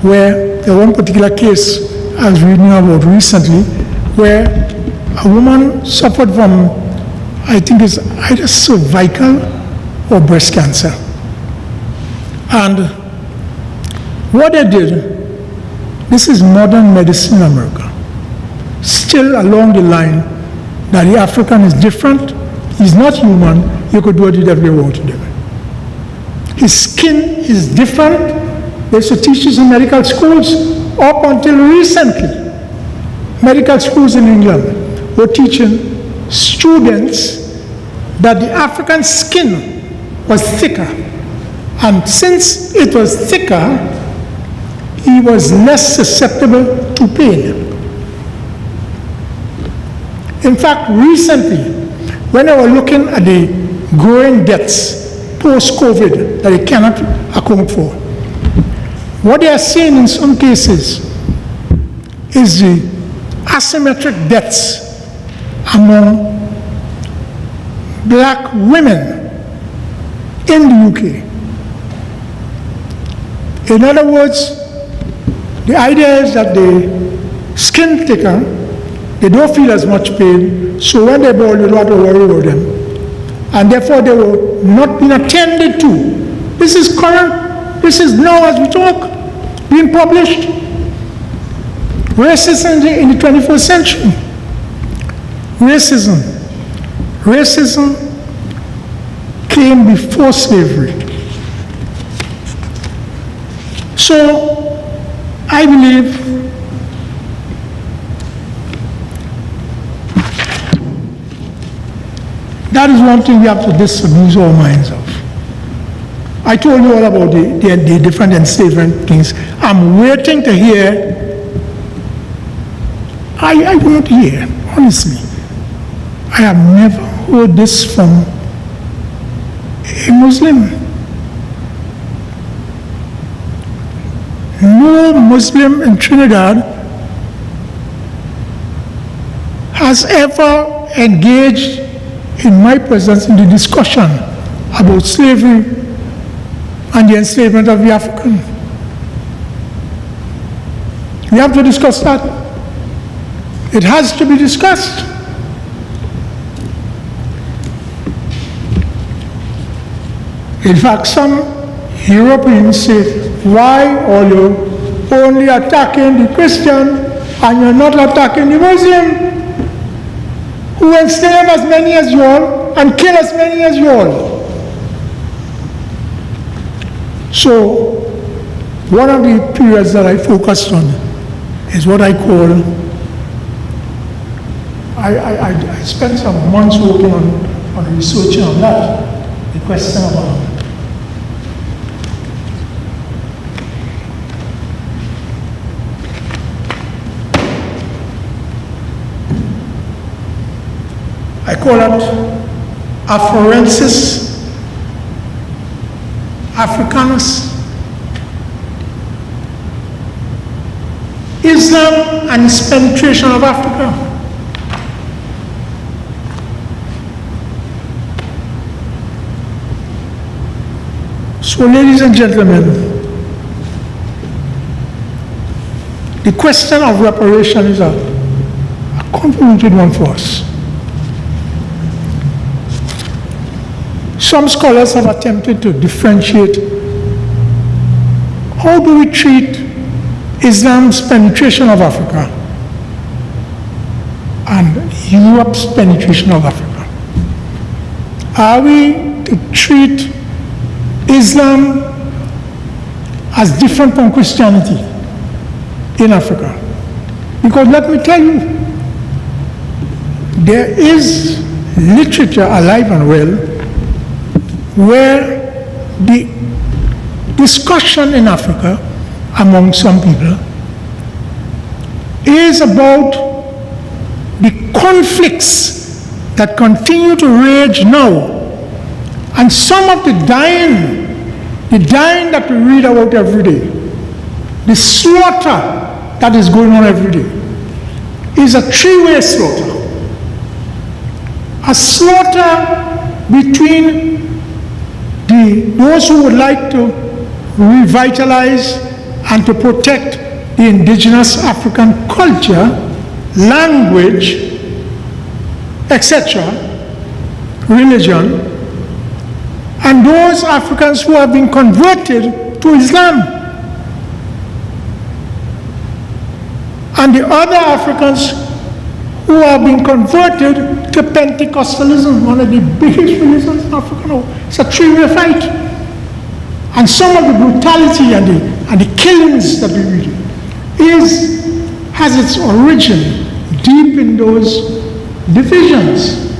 Speaker 3: where there was one particular case I was reading about recently, where a woman suffered from I think it's either cervical or breast cancer. And what they did, this is modern medicine in America, still along the line that the African is different, he's not human, you could do whatever you want to do. His skin is different. They used to teach this in medical schools up until recently. Medical schools in England were teaching students that the African skin was thicker. And since it was thicker, he was less susceptible to pain. In fact, recently, when they were looking at the growing deaths post-COVID that they cannot account for, what they are seeing in some cases is the asymmetric deaths among black women in the UK. In other words, the idea is that the skin thicker, they don't feel as much pain, so when they ball, you don't have to worry about them. And therefore, they will not be attended to. This is current, this is now as we talk, being published. Racism in the 21st century. Racism came before slavery. So, I believe that is one thing we have to disabuse our minds of. I told you all about the different enslavement things. I'm waiting to hear. I won't hear, honestly. I have never heard this from a Muslim. No Muslim in Trinidad has ever engaged in my presence in the discussion about slavery and the enslavement of the African. We have to discuss that. It has to be discussed. In fact, some Europeans say, why are you only attacking the Christian and you're not attacking the Muslim, who enslave as many as you all and kill as many as you all? So, one of the periods that I focused on is what I call, I spent some months working on researching on that, the question about I call it Afroensis Africanus, Islam and its penetration of Africa. So, ladies and gentlemen, the question of reparation is a complicated one for us. Some scholars have attempted to differentiate how do we treat Islam's penetration of Africa and Europe's penetration of Africa. Are we to treat Islam as different from Christianity in Africa? Because let me tell you, there is literature alive and well where the discussion in Africa among some people is about the conflicts that continue to rage now, and some of the dying that we read about every day, the slaughter that is going on every day, is a three-way slaughter. A slaughter between those who would like to revitalize and to protect the indigenous African culture, language, etc., religion and those Africans who have been converted to Islam. And the other Africans who have been converted to Pentecostalism, one of the biggest religions in Africa now. It's a three-way fight. And some of the brutality and the killings that we read has its origin deep in those divisions.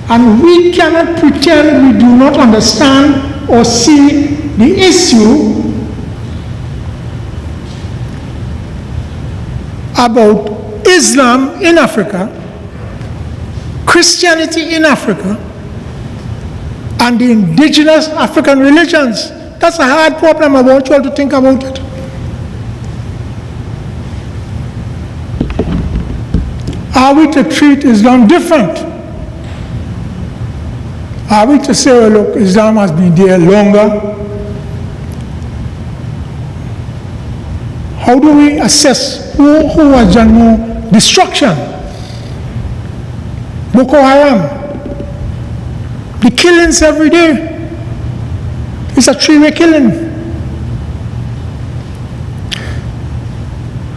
Speaker 3: And we cannot pretend we do not understand or see the issue about Islam in Africa, Christianity in Africa, and the indigenous African religions. That's a hard problem. I want you all to think about it. Are we to treat Islam different? Are we to say, well, look, Islam has been there longer? How do we assess who has done more destruction? Boko Haram. The killings every day. It's a three-way killing.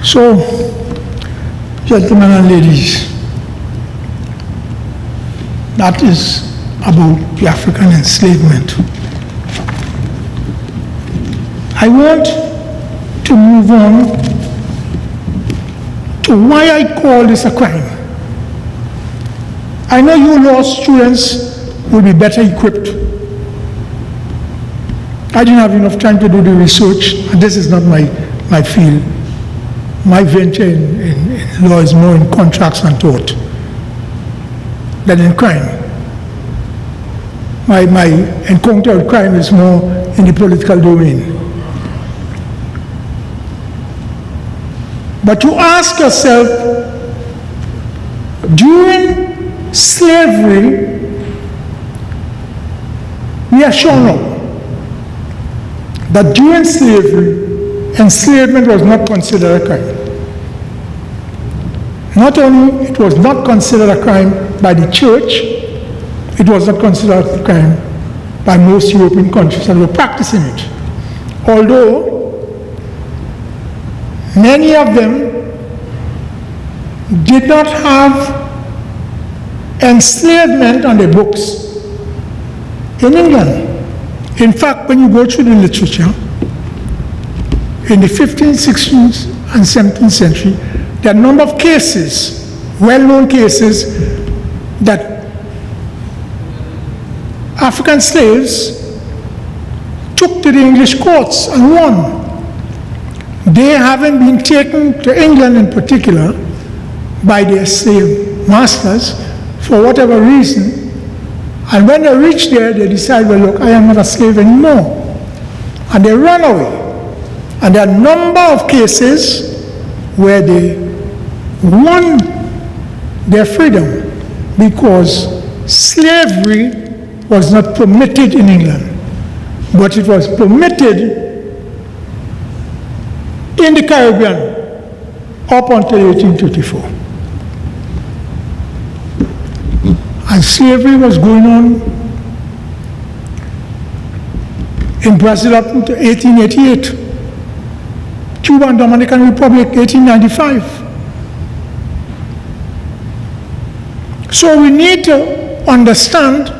Speaker 3: So, gentlemen and ladies, that is about the African enslavement. I want to move on to why I call this a crime. I know you law students will be better equipped. I didn't have enough time to do the research, and this is not my field. My venture in law is more in contracts and tort than in crime. My encounter with crime is more in the political domain. But you ask yourself, during slavery, we are sure now that during slavery, enslavement was not considered a crime. Not only it was not considered a crime by the church, it was not considered a crime by most European countries that were practicing it. Although many of them did not have enslavement on their books in England. In fact, when you go through the literature, in the 15th, 16th, and 17th century, there are a number of cases, well-known cases, that African slaves took to the English courts and won. They haven't been taken to England in particular by their slave masters for whatever reason. And when they reach there, they decide, well, look, I am not a slave anymore. And they run away. And there are a number of cases where they won their freedom because slavery was not permitted in England, but it was permitted in the Caribbean up until 1824. And slavery was going on in Brazil up until 1888. Cuba and Dominican Republic, 1895. So we need to understand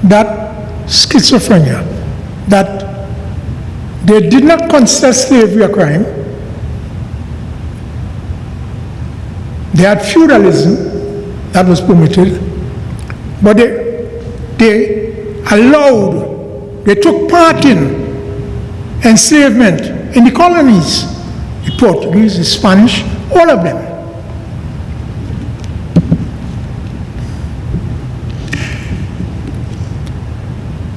Speaker 3: that schizophrenia, that they did not consider slavery a crime. They had feudalism that was permitted, but they took part in enslavement in the colonies, the Portuguese, the Spanish, all of them.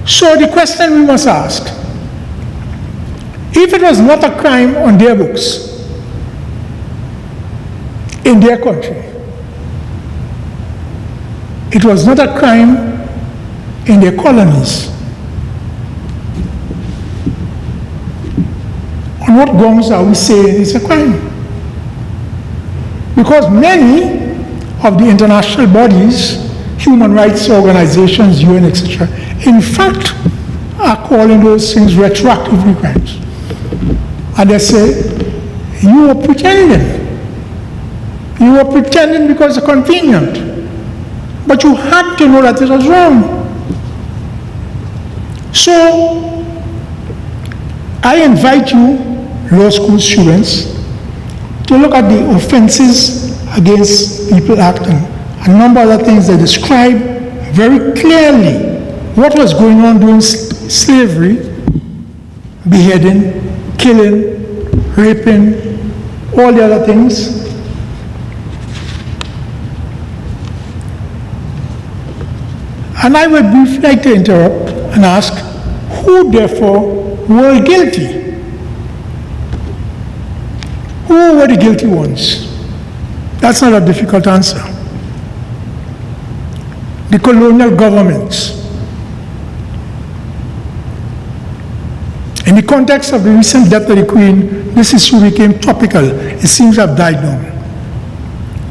Speaker 3: So the question we must ask, if it was not a crime on their books, in their country, it was not a crime in their colonies, on what grounds are we saying it's a crime? Because many of the international bodies human rights organizations, UN, etc., in fact, are calling those things retroactive crimes. And they say, you were pretending. You were pretending because it's convenient. But you had to know that it was wrong. So, I invite you, law school students, to look at the Offenses Against People Act and a number of other things that describe very clearly what was going on during slavery: beheading, killing, raping, all the other things. And I would briefly like to interrupt and ask, who therefore were guilty? Who were the guilty ones? That's not a difficult answer. The colonial governments. In the context of the recent death of the Queen, this issue became topical. It seems to have died down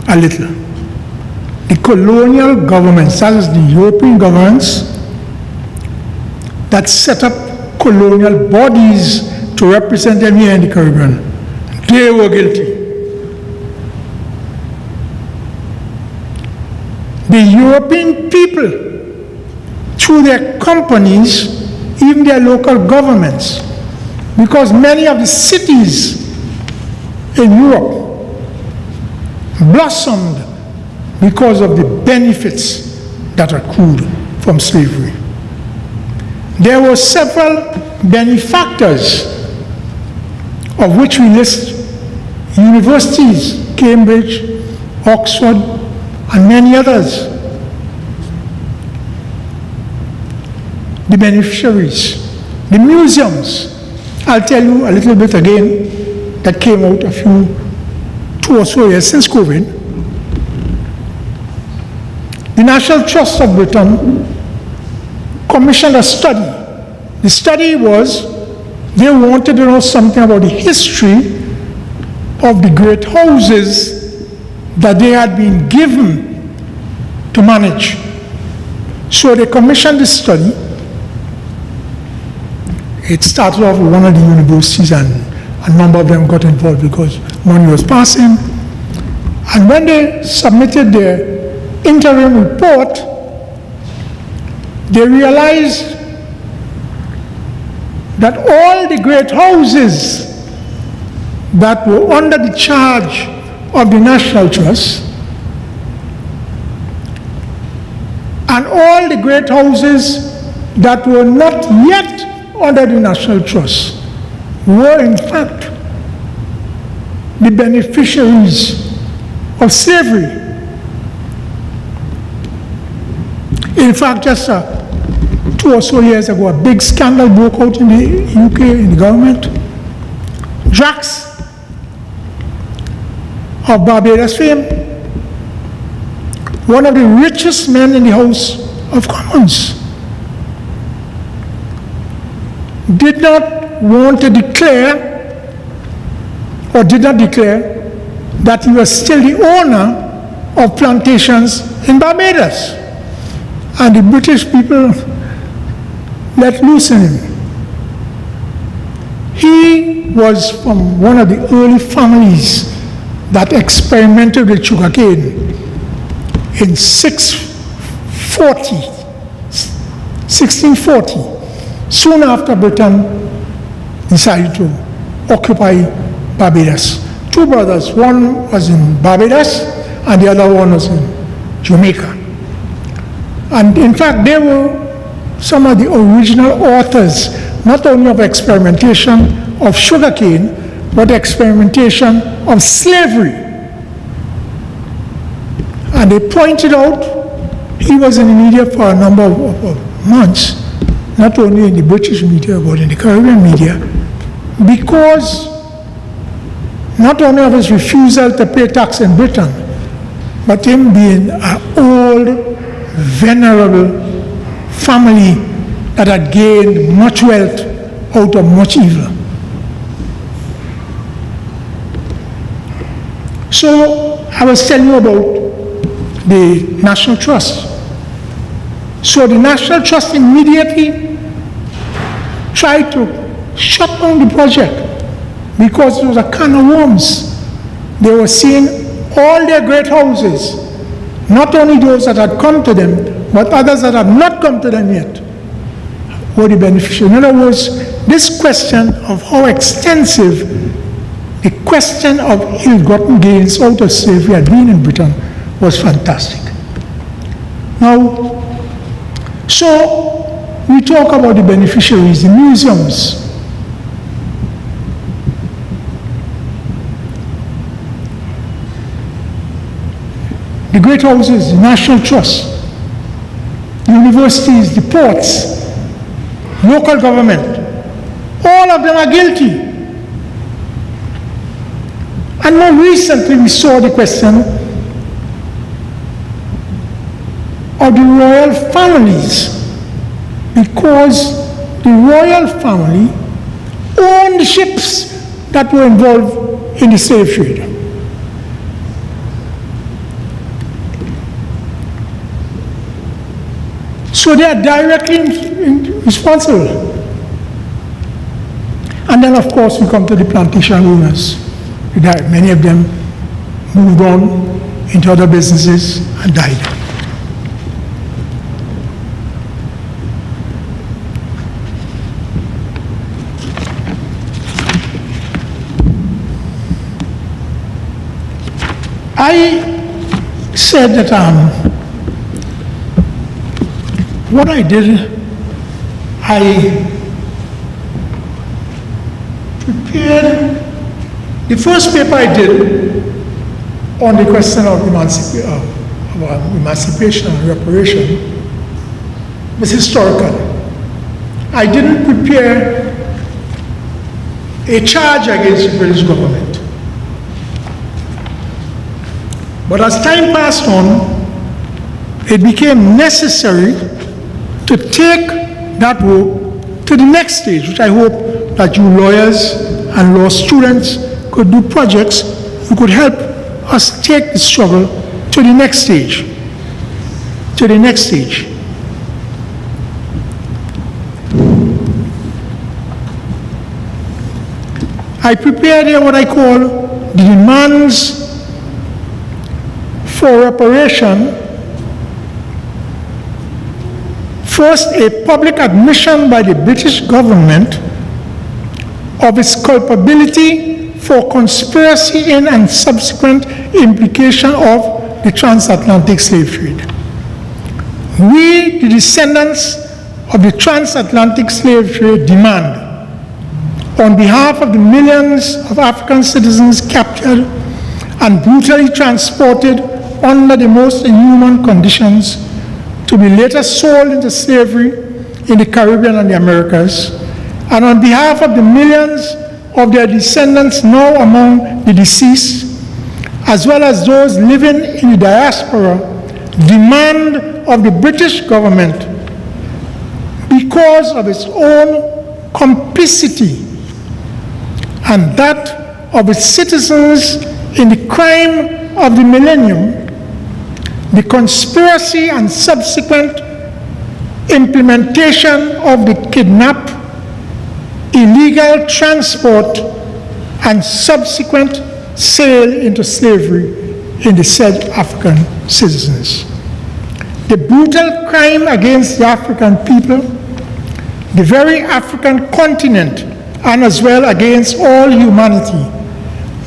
Speaker 3: a little. The colonial governments, that is the European governments, that set up colonial bodies to represent them here in the Caribbean, they were guilty. The European people, through their companies, even their local governments, because many of the cities in Europe blossomed because of the benefits that accrued from slavery. There were several benefactors, of which we list universities, Cambridge, Oxford, and many others. The beneficiaries, the museums. I'll tell you a little bit again that came out a few, 2 or so years since COVID. The National Trust of Britain commissioned a study. The study was, they wanted to know something about the history of the great houses that they had been given to manage. So they commissioned this study. It started off with one of the universities, and a number of them got involved because money was passing. And when they submitted their interim report, they realized that all the great houses that were under the charge of the National Trust and all the great houses that were not yet under the National Trust were in fact the beneficiaries of slavery. In fact, just 2 or so years ago, a big scandal broke out in the UK, in the government. Drax of Barbados fame, one of the richest men in the House of Commons, did not want to declare, or did not declare, that he was still the owner of plantations in Barbados. And the British people let loose on him. He was from one of the early families that experimented with sugarcane in 1640, soon after Britain decided to occupy Barbados. 2 brothers, one was in Barbados and the other one was in Jamaica. And in fact, they were some of the original authors, not only of experimentation of sugarcane, but experimentation of slavery. And they pointed out, he was in the media for a number of months, not only in the British media, but in the Caribbean media, because not only of his refusal to pay tax in Britain, but him being an old, venerable family that had gained much wealth out of much evil. So I was telling you about the National Trust. So the National Trust immediately tried to shut down the project because it was a can of worms. They were seeing all their great houses, not only those that had come to them, but others that had not come to them yet, were the beneficiaries. In other words, this question of how extensive the question of ill-gotten gains out of slavery had been in Britain was fantastic. Now, so we talk about the beneficiaries, the museums. The great houses, the National Trust, the universities, the ports, local government, all of them are guilty. And more recently we saw the question of the royal families, because the royal family owned the ships that were involved in the slave trade. So they are directly responsible. And then, of course, we come to the plantation owners. Many of them moved on into other businesses and died. I said that what I did, I prepared the first paper I did on the question of emancipation and reparation was historical. I didn't prepare a charge against the British government. But as time passed on, it became necessary to take that work to the next stage, which I hope that you lawyers and law students could do projects who could help us take the struggle to the next stage. To the next stage. I prepared here what I call the demands for reparation. First, a public admission by the British government of its culpability for conspiracy in and subsequent implication of the transatlantic slave trade. We, the descendants of the transatlantic slave trade, demand, on behalf of the millions of African citizens captured and brutally transported under the most inhuman conditions, to be later sold into slavery in the Caribbean and the Americas, and on behalf of the millions of their descendants now among the deceased, as well as those living in the diaspora, demand of the British government, because of its own complicity and that of its citizens in the crime of the millennium, the conspiracy and subsequent implementation of the kidnap, illegal transport, and subsequent sale into slavery in the said African citizens. The brutal crime against the African people, the very African continent, and as well against all humanity,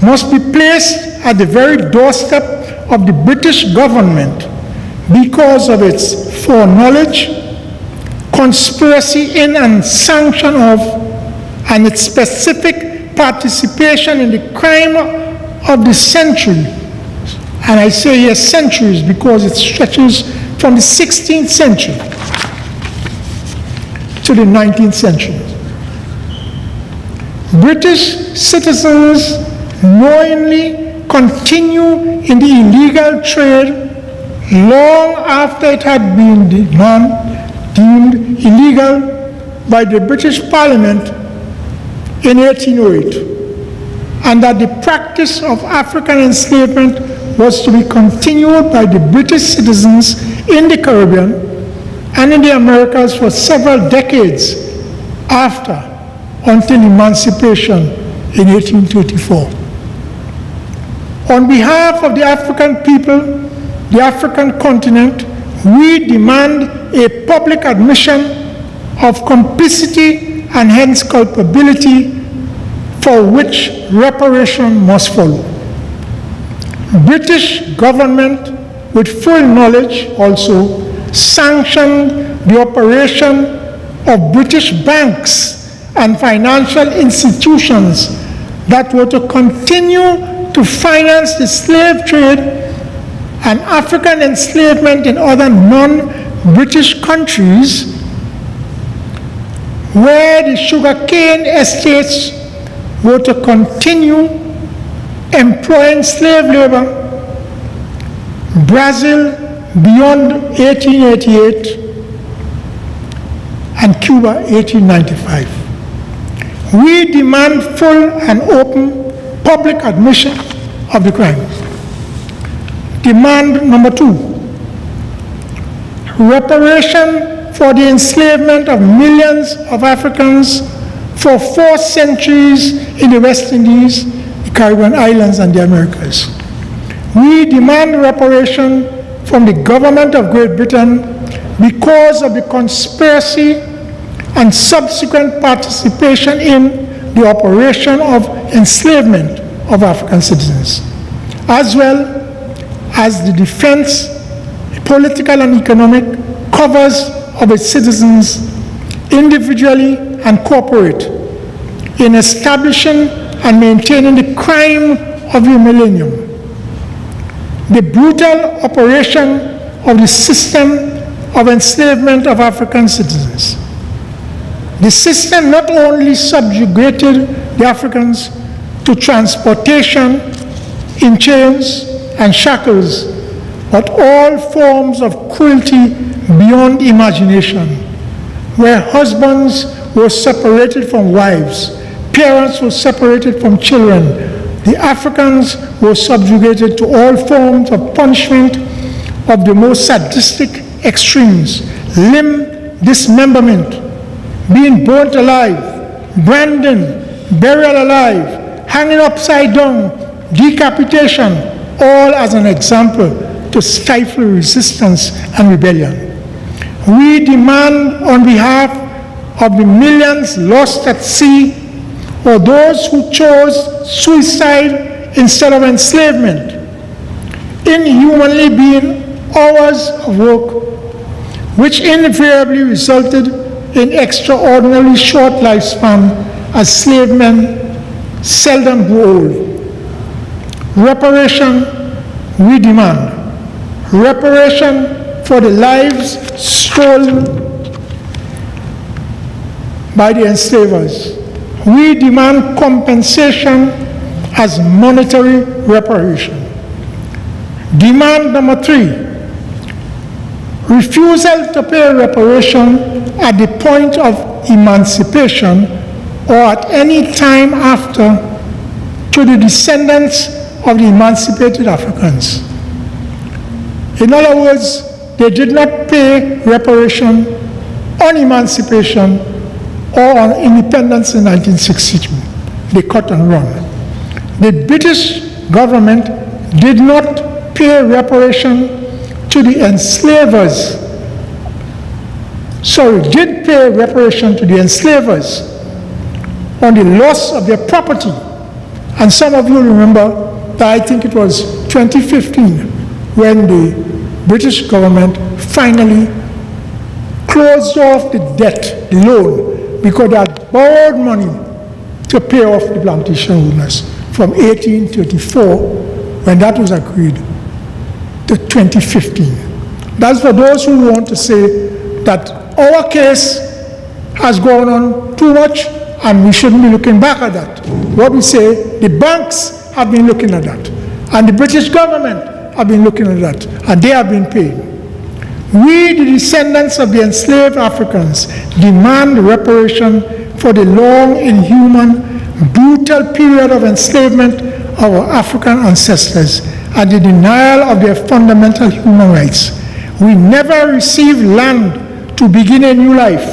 Speaker 3: must be placed at the very doorstep of the British government because of its foreknowledge, conspiracy in and sanction of, and its specific participation in the crime of the century. And I say here centuries because it stretches from the 16th century to the 19th century. British citizens knowingly continue in the illegal trade long after it had been deemed illegal by the British Parliament in 1808, and that the practice of African enslavement was to be continued by the British citizens in the Caribbean and in the Americas for several decades after, until emancipation in 1834. On behalf of the African people, the African continent, we demand a public admission of complicity and hence culpability for which reparation must follow. British government, with full knowledge also, sanctioned the operation of British banks and financial institutions that were to continue to finance the slave trade and African enslavement in other non-British countries, where the sugarcane estates were to continue employing slave labor. Brazil beyond 1888 and Cuba 1895. We demand full and open public admission of the crime. Demand number 2, reparation for the enslavement of millions of Africans for 4 centuries in the West Indies, the Caribbean islands, and the Americas. We demand reparation from the government of Great Britain because of the conspiracy and subsequent participation in the operation of enslavement of African citizens, as well as the defense, political and economic covers of its citizens individually and corporate in establishing and maintaining the crime of the millennium. The brutal operation of the system of enslavement of African citizens. The system not only subjugated the Africans to transportation in chains and shackles, but all forms of cruelty beyond imagination, where husbands were separated from wives, parents were separated from children. The Africans were subjugated to all forms of punishment of the most sadistic extremes: limb dismemberment, being burnt alive, branding, burial alive, hanging upside down, decapitation, all as an example to stifle resistance and rebellion. We demand on behalf of the millions lost at sea, or those who chose suicide instead of enslavement, inhumanly being hours of work, which invariably resulted in extraordinarily short lifespan, as slave men seldom grew old. Reparation, we demand. Reparation for the lives stolen by the enslavers. We demand compensation as monetary reparation. Demand number 3, refusal to pay reparation at the point of emancipation or at any time after to the descendants of the emancipated Africans. In other words, they did not pay reparation on emancipation or on independence in 1962. They cut and run. The British government did not pay reparation to the enslavers. Did pay reparation to the enslavers on the loss of their property. And some of you remember that I think it was 2015 when the British government finally closed off the debt, the loan, because they had borrowed money to pay off the plantation owners from 1834, when that was agreed, to 2015. That's for those who want to say that our case has gone on too much and we shouldn't be looking back at that. What we say, the banks have been looking at that, and the British government have been looking at that, and they have been paying. We, the descendants of the enslaved Africans, demand reparation for the long, inhuman, brutal period of enslavement of our African ancestors and the denial of their fundamental human rights. We never received land to begin a new life.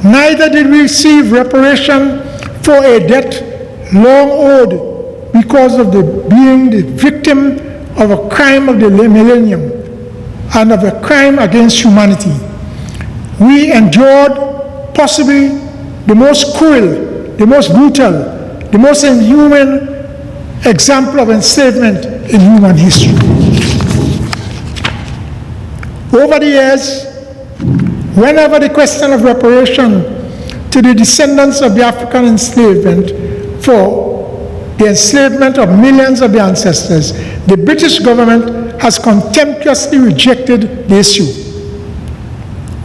Speaker 3: Neither did we receive reparation for a debt long owed because of being the victim of a crime of the millennium and of a crime against humanity. We endured possibly the most cruel, the most brutal, the most inhuman example of enslavement in human history. Over the years, whenever the question of reparation to the descendants of the African enslavement for the enslavement of millions of the ancestors, the British government has contemptuously rejected the issue.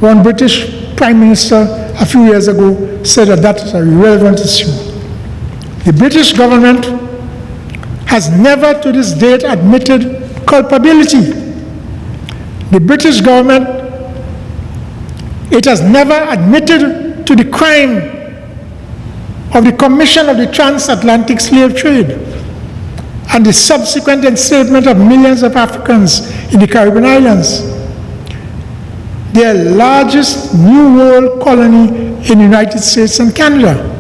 Speaker 3: One British Prime Minister a few years ago said that is a irrelevant issue. The British government has never to this date admitted culpability. The British government, it has never admitted to the crime of the commission of the transatlantic slave trade and the subsequent enslavement of millions of Africans in the Caribbean islands, their largest New World colony in the United States and Canada.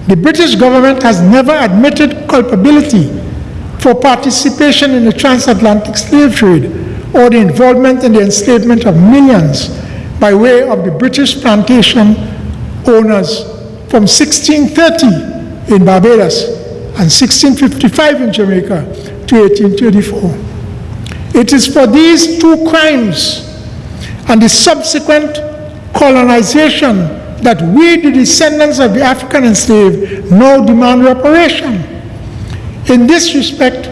Speaker 3: The British government has never admitted culpability for participation in the transatlantic slave trade or the involvement in the enslavement of millions by way of the British plantation owners from 1630 in Barbados and 1655 in Jamaica to 1834. It is for these two crimes and the subsequent colonization that we, the descendants of the African enslaved, now demand reparation. In this respect,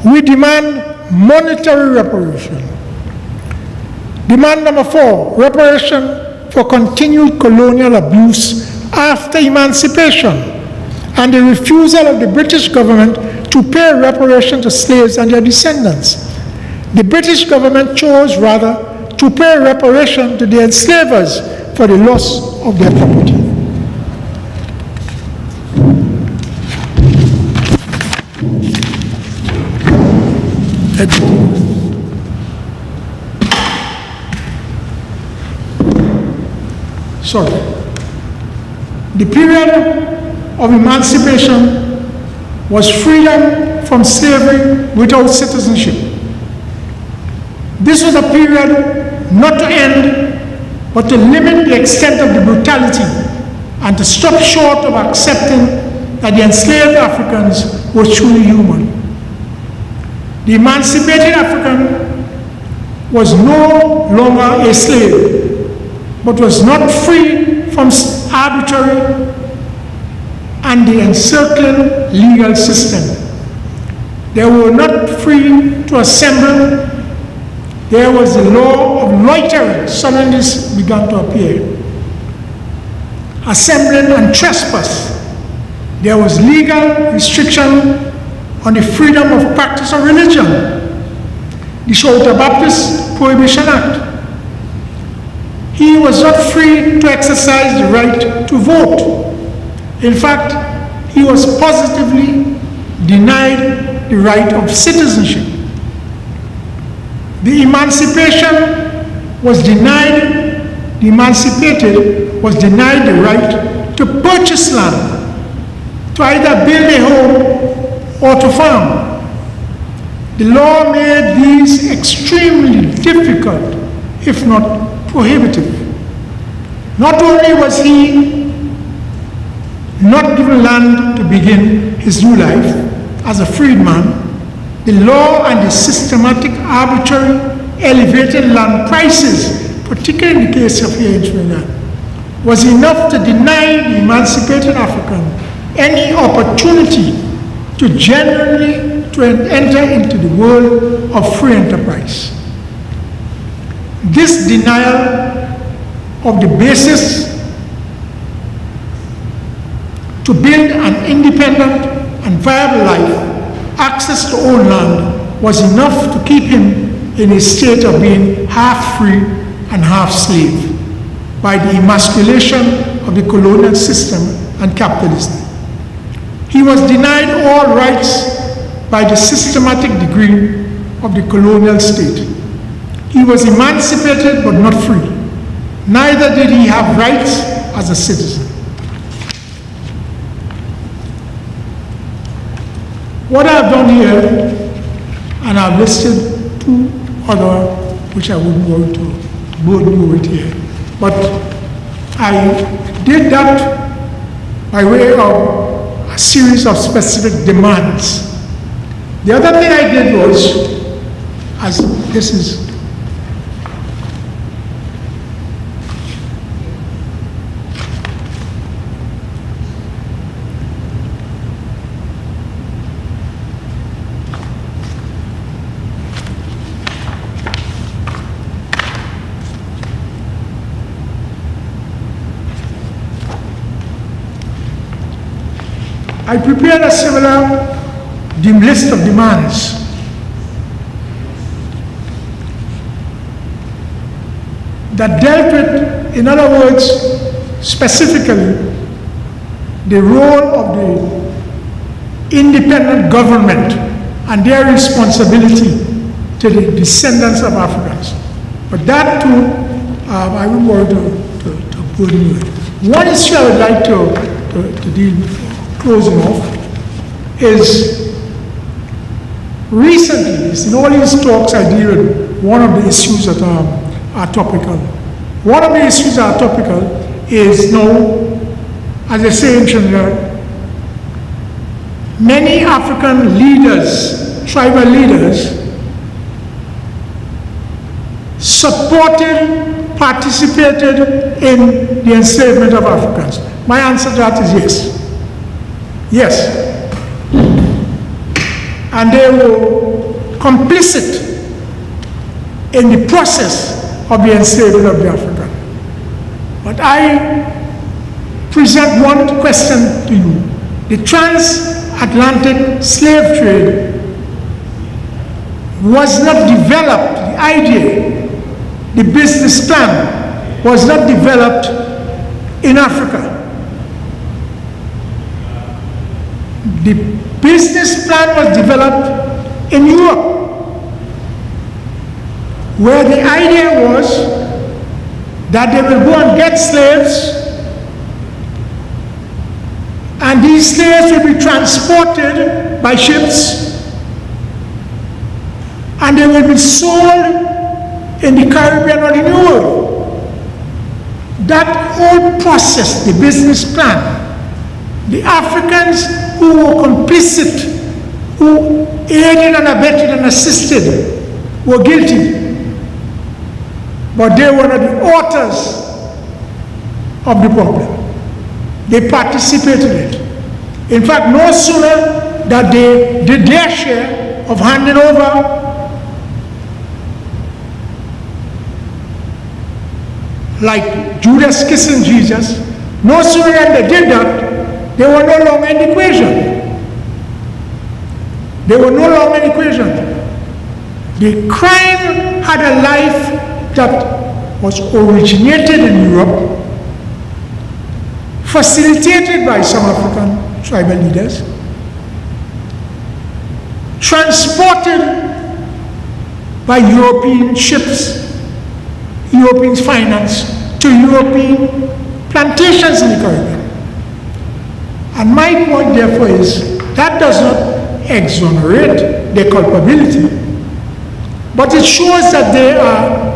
Speaker 3: we demand monetary reparation. Demand number 4, reparation for continued colonial abuse after emancipation and the refusal of the British government to pay reparation to slaves and their descendants. The British government chose rather to pay reparation to the enslavers for the loss of their property. The period of emancipation was freedom from slavery without citizenship. This was a period not to end, but to limit the extent of the brutality and to stop short of accepting that the enslaved Africans were truly human. The emancipated African was no longer a slave, but was not free from arbitrary and the encircling legal system. They were not free to assemble. There was the law of loitering. Suddenly this began to appear. Assembling and trespass. There was legal restriction on the freedom of practice of religion. The Shouter Baptist Prohibition Act. He was not free to exercise the right to vote. In fact, he was positively denied the right of citizenship. The emancipation was denied, the emancipated was denied the right to purchase land, to either build a home or to farm. The law made these extremely difficult, if not prohibitive. Not only was he not given land to begin his new life as a freedman, the law and the systematic arbitrary elevated land prices, particularly in the case of here in Trinidad, was enough to deny the emancipated African any opportunity to genuinely enter into the world of free enterprise. This denial of the basis to build an independent and viable life, access to own land, was enough to keep him in a state of being half free and half slave by the emasculation of the colonial system and capitalism. He was denied all rights by the systematic degree of the colonial state. He was emancipated but not free. neither did he have rights as a citizen. What I've done here, and I've listed two other, which I wouldn't want to burden you with here, but I did that by way of a series of specific demands. The other thing I did was, as this is I prepared a similar list of demands that dealt with, in other words, specifically, the role of the independent government and their responsibility to the descendants of Africans. But that too, I would want to put in it. One issue I would like to deal with, closing off, is recently, in all these talks I deal with one of the issues that are topical. One of the issues that are topical is now, as I say in Trinidad, many African leaders, tribal leaders, supported, participated in the enslavement of Africans. My answer to that is yes. Yes. And they were complicit in the process of the enslavement of the African. But I present one question to you. The transatlantic slave trade was not developed, the idea, the business plan was not developed in Africa. The business plan was developed in Europe, where the idea was that they will go and get slaves, and these slaves will be transported by ships, and they will be sold in the Caribbean or the New World. That whole process, the business plan, the Africans who were complicit, who aided and abetted and assisted, were guilty. But they were not the authors of the problem. They participated in it. In fact, no sooner that they did their share of handing over like Judas kissing Jesus, no sooner than they did that, they were no longer in the equation. They were no longer in the equation. The crime had a life that was originated in Europe, facilitated by some African tribal leaders, transported by European ships, European finance, to European plantations in the Caribbean. And my point, therefore, is that does not exonerate their culpability, but it shows that they are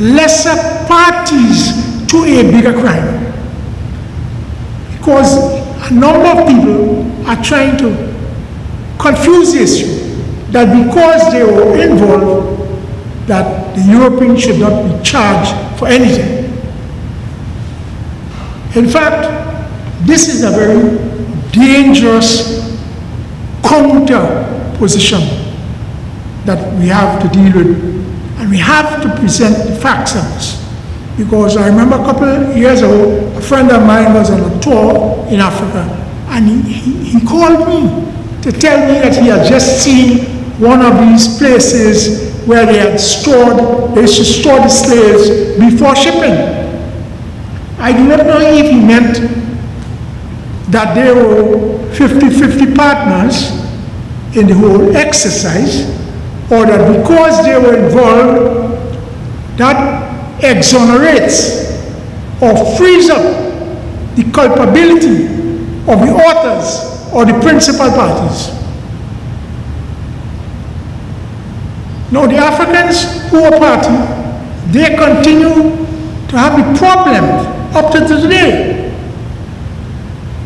Speaker 3: lesser parties to a bigger crime. Because a number of people are trying to confuse the issue that because they were involved, that the Europeans should not be charged for anything. In fact, this is a very dangerous counter position that we have to deal with, and we have to present the facts of this. Because I remember a couple of years ago, a friend of mine was on a tour in Africa, and he called me to tell me that he had just seen one of these places where they used to store the slaves before shipping. I do not know if he meant that they were 50-50 partners in the whole exercise, or that because they were involved, that exonerates or frees up the culpability of the authors or the principal parties. Now the Africans who are party, they continue to have the problem up to today.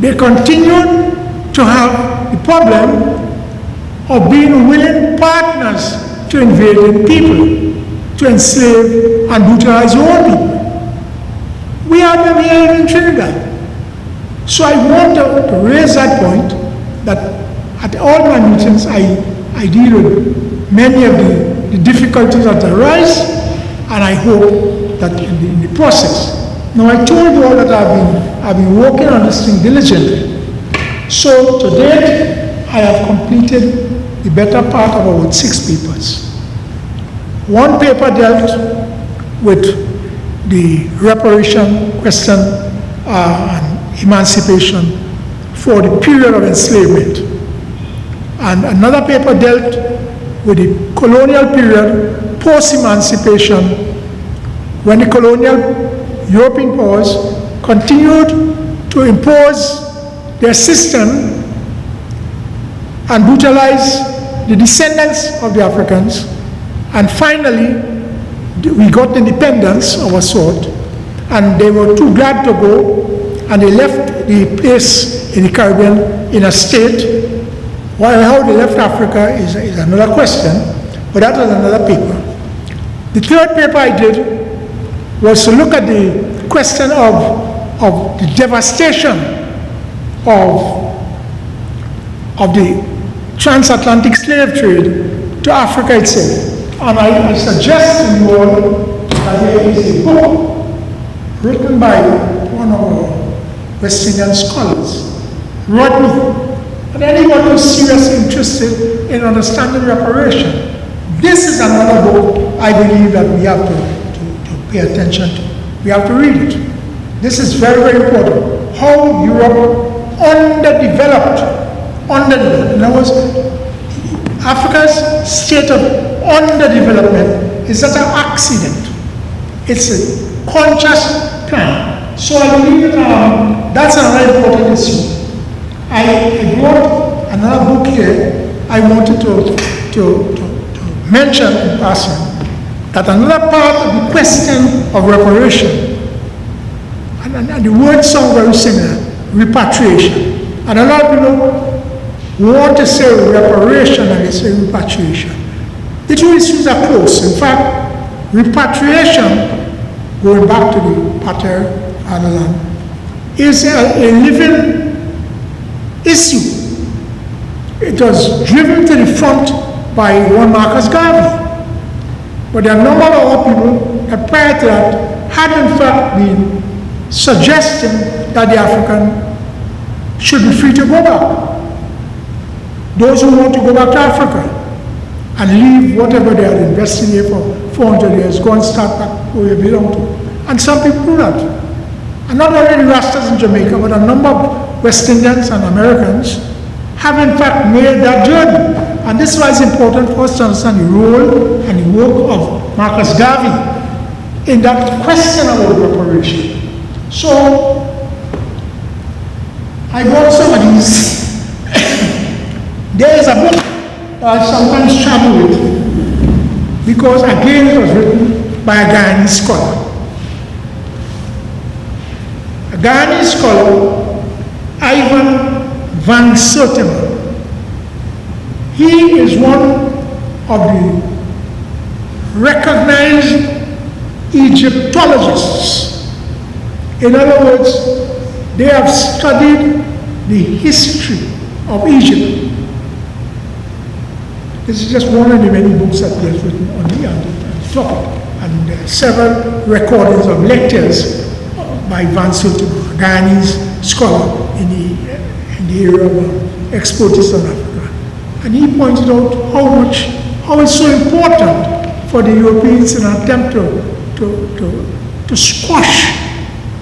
Speaker 3: They continue to have the problem of being willing partners to invading people, to enslave and brutalize our own people. We have them here in Trinidad. So I want to raise that point, that at all my meetings I deal with many of the difficulties that arise, and I hope that in the process. Now I told you all that I've been working on this thing diligently. So to date, I have completed the better part of about 6 papers. One paper dealt with the reparation question and emancipation for the period of enslavement. And another paper dealt with the colonial period post-emancipation, when the colonial European powers continued to impose their system and brutalize the descendants of the Africans. And finally, we got independence of a sort, and they were too glad to go, and they left the place in the Caribbean in a state. Well, how they left Africa is another question, but that was another paper. The third paper I did was to look at the question of the devastation of the transatlantic slave trade to Africa itself. And I suggest to you all that there is a book written by one of our West Indian scholars, Rodney, and anyone who's seriously interested in understanding reparation. This is another book I believe that we have to pay attention to. We have to read it. This is very, very important. How Europe underdeveloped. In other words, Africa's state of underdevelopment is not an accident. It's a conscious plan. So I believe that that's another important issue. I brought another book here I wanted to mention in passing, that another part of the question of reparation, and the words sound very similar, repatriation. And a lot of people want to say reparation and they say repatriation. The two issues are close. In fact, repatriation, going back to the pater fatherland, is a living issue. It was driven to the front by one Marcus Garvey. But there are a number of other people that prior to that had in fact been suggesting that the African should be free to go back. Those who want to go back to Africa and leave whatever they are investing here for 400 years, go and start back where you belong to. And some people do that. And not only the Rastas in Jamaica, but a number of West Indians and Americans have in fact made that journey. And this is why it's important for us to understand the role and the work of Marcus Garvey in that question about reparation. So, I brought some of these. There is a book that I sometimes travel with, because again it was written by a Guyanese scholar. A Guyanese scholar, Ivan Van Sertima. He is one of the recognized Egyptologists. In other words, they have studied the history of Egypt. This is just one of the many books that he has written on the topic, and several recordings of lectures by Van Sertima, a Guyanese scholar in the area of expertise on Africa. And he pointed out how it's so important for the Europeans in an attempt to squash,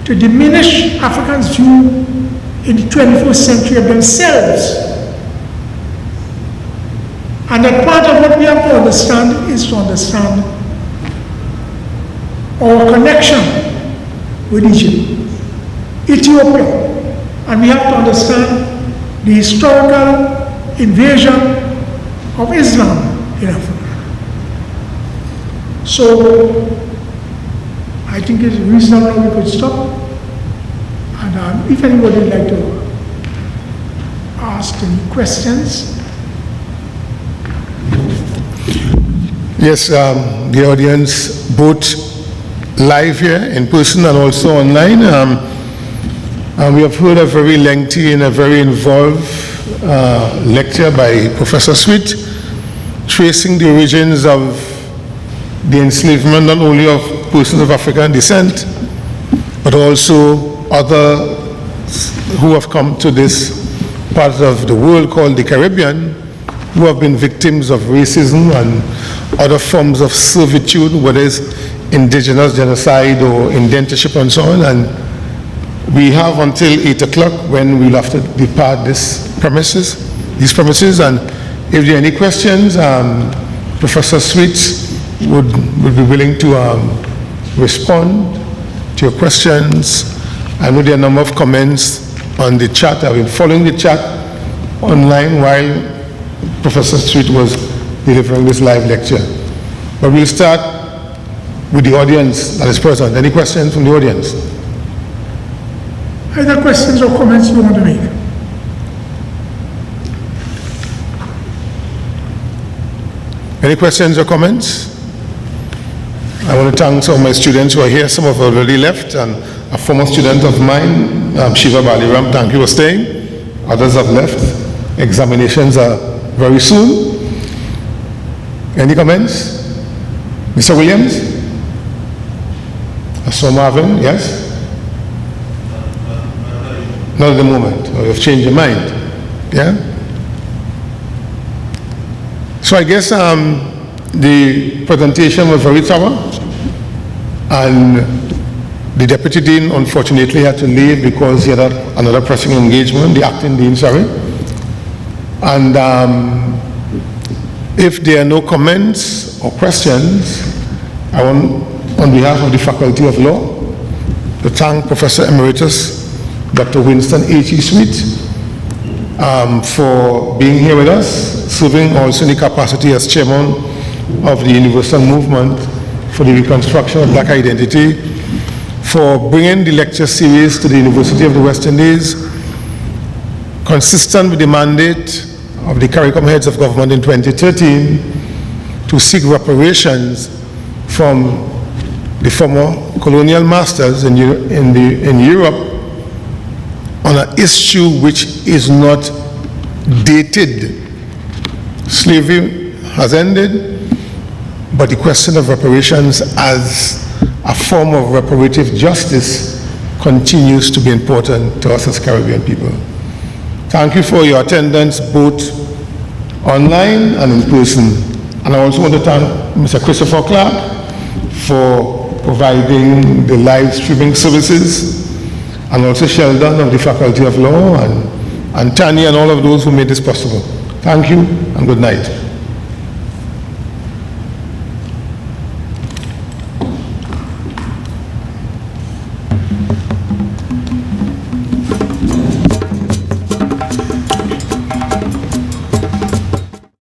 Speaker 3: to diminish Africans' view in the 21st century of themselves. And that part of what we have to understand is to understand our connection with Egypt, Ethiopia, and we have to understand the historical invasion of Islam in Africa. So I think it's reasonable we could stop. And if anybody would like to ask any questions.
Speaker 1: Yes, the audience, both live here in person and also online. And we have heard a very lengthy and a very involved lecture by Professor Suite, tracing the origins of the enslavement not only of persons of African descent, but also others who have come to this part of the world called the Caribbean, who have been victims of racism and other forms of servitude, whether it's indigenous genocide or indentureship and so on. And we have until 8 o'clock when we'll have to depart these premises. And if there are any questions, Professor Suite would be willing to respond to your questions. I know there are a number of comments on the chat. I've been following the chat online while Professor Suite was delivering this live lecture. But we'll start with the audience that is present. Any questions from the audience?
Speaker 3: Either questions or comments you want to make?
Speaker 1: Any questions or comments? I want to thank some of my students who are here. Some have already left, and a former student of mine, Shiva Baliram, thank you for staying. Others have left. Examinations are very soon. Any comments? Mr. Williams? I saw Marvin, yes? Not at the moment. Or you've changed your mind. Yeah? So I guess the presentation was very thorough, and the Deputy Dean unfortunately had to leave because he had another pressing engagement, the Acting Dean, sorry. And if there are no comments or questions, I want, on behalf of the Faculty of Law, to thank Professor Emeritus Dr. Winston Suite for being here with us, serving also in the capacity as Chairman of the Universal Movement for the Reconstruction of Black Identity, for bringing the lecture series to the University of the West Indies, consistent with the mandate of the CARICOM heads of government in 2013 to seek reparations from the former colonial masters in Europe on an issue which is not dated. Slavery has ended, but the question of reparations as a form of reparative justice continues to be important to us as Caribbean people. Thank you for your attendance both online and in person. And I also want to thank Mr. Christopher Clark for providing the live streaming services, and also Sheldon of the Faculty of Law, and Tanya and all of those who made this possible. Thank you and good night.